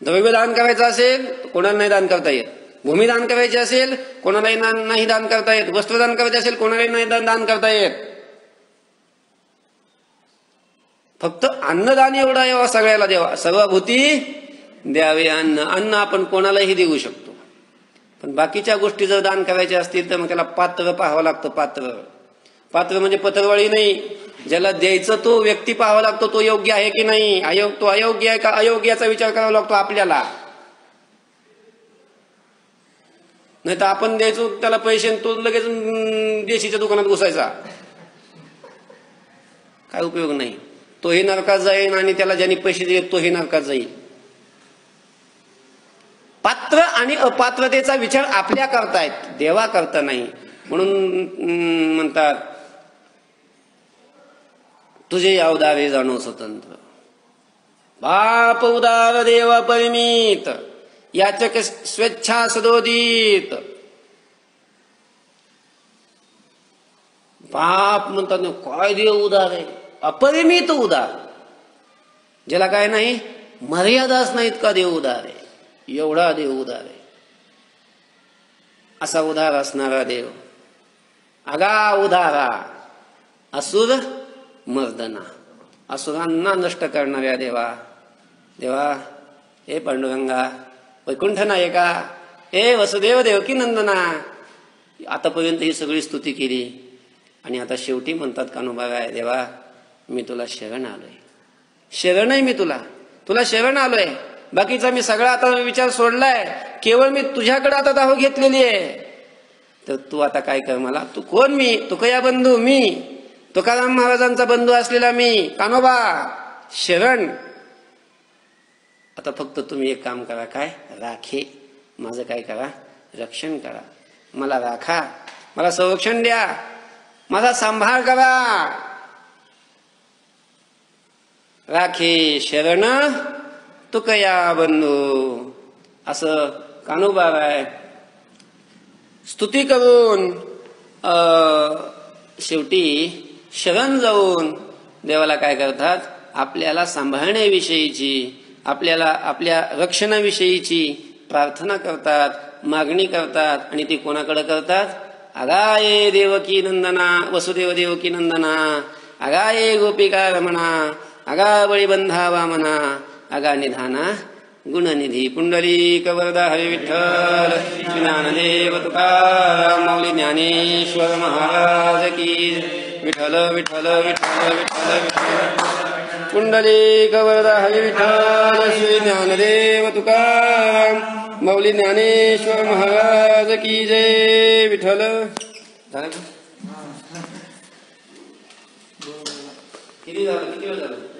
द्रव्य दान करायचं असेल कोणाला नाही दान करता येत. भूमिदान करायचे असेल कोणालाही नाही दान करता येत. वस्त्रदान करायचे असेल कोणालाही नाही दान करता येत. फक्त अन्नदान एवढा यावा, सगळ्याला द्यावा. सर्वभूती द्यावे अन्न. अन्न आपण कोणालाही देऊ शकतो. पण बाकीच्या गोष्टी जर दान करायच्या असतील तर मग त्याला पात्र पाहावं लागतं. पात्र म्हणजे पत्रवाळी नाही. ज्याला द्यायचं तो व्यक्ती पाहावा लागतो, तो योग्य आहे की नाही, तो अयोग्य आहे का अयोग्य याचा विचार करावा लागतो आपल्याला. नाही तर आपण द्यायचो त्याला पैसे, तो लगेच देशीच्या दुकानात घुसायचा. काय उपयोग नाही. तोही नरकात जाईल आणि त्याला ज्यांनी पैसे दिले तोही नरकात जाईल. पात्र आणि अपात्रतेचा विचार आपल्या करतायत, देवा करता नाही. म्हणून म्हणतात तुझे औदार्य जाणो स्वतंत्र. बाप उदार देव परिमित, याचक स्वेच्छा सदोदित. बाप म्हणतात काय देव उदार आहे, अपरिमित उदार. ज्याला काय नाही, मर्यादाच नाहीत का देव उदार आहे. एवढा देव उदार आहे. असा उदार असणारा देव. आगा उदारा असुर मर्दना. असुरांना नष्ट करणाऱ्या देवा. देवा हे पांडुरंगा, वैकुंठ नायका, हे वसुदेव देवकी नंदना. आतापर्यंत ही सगळी स्तुती केली आणि आता शेवटी म्हणतात कान्होबा, देवा मी तुला शरण आलोय. शरण आहे मी तुला शरण आलोय. बाकीचा मी सगळा आता विचार सोडलाय. केवळ मी तुझ्याकडे आता धाव घेतलेली आहे. तर तू आता काय कर मला. तू कोण? मी तुकया बंधू. मी तुकाराम महाराजांचा बंधू असलेला मी कान्होबा शरण. आता फक्त तुम्ही एक काम करा, काय राखे. माझं काय करा, रक्षण करा. मला राखा, मला संरक्षण द्या, माझा सांभाळ करा. राखे शरण तुकया बंधू. असं कान्होबाराय स्तुती करून शेवटी शरण जाऊन देवाला काय करतात, आपल्याला सांभाळण्याविषयीची, आपल्याला आपल्या रक्षणाविषयीची प्रार्थना करतात, मागणी करतात. आणि ती कोणाकडे करतात? अगाये देवकी नंदना, वसुदेव देवकी नंदना, अगाये गोपिका रमणा, अगा बळीबंधा वामना, अगा निधाना गुणनिधी. पुंडलिक वरदा हरी विठ्ठल, ज्ञानदेव तुकाराम माऊली ज्ञानेश्वर महाराज की. विठ्ठल विठ्ठल विठ्ठल विठ्ठल विठ्ठल. पुंडलिक वरदा हरी विठ्ठल, श्री ज्ञानदेव तुकाराम माऊली ज्ञानेश्वर महाराज की जय. विठ्ठल. किती झालं?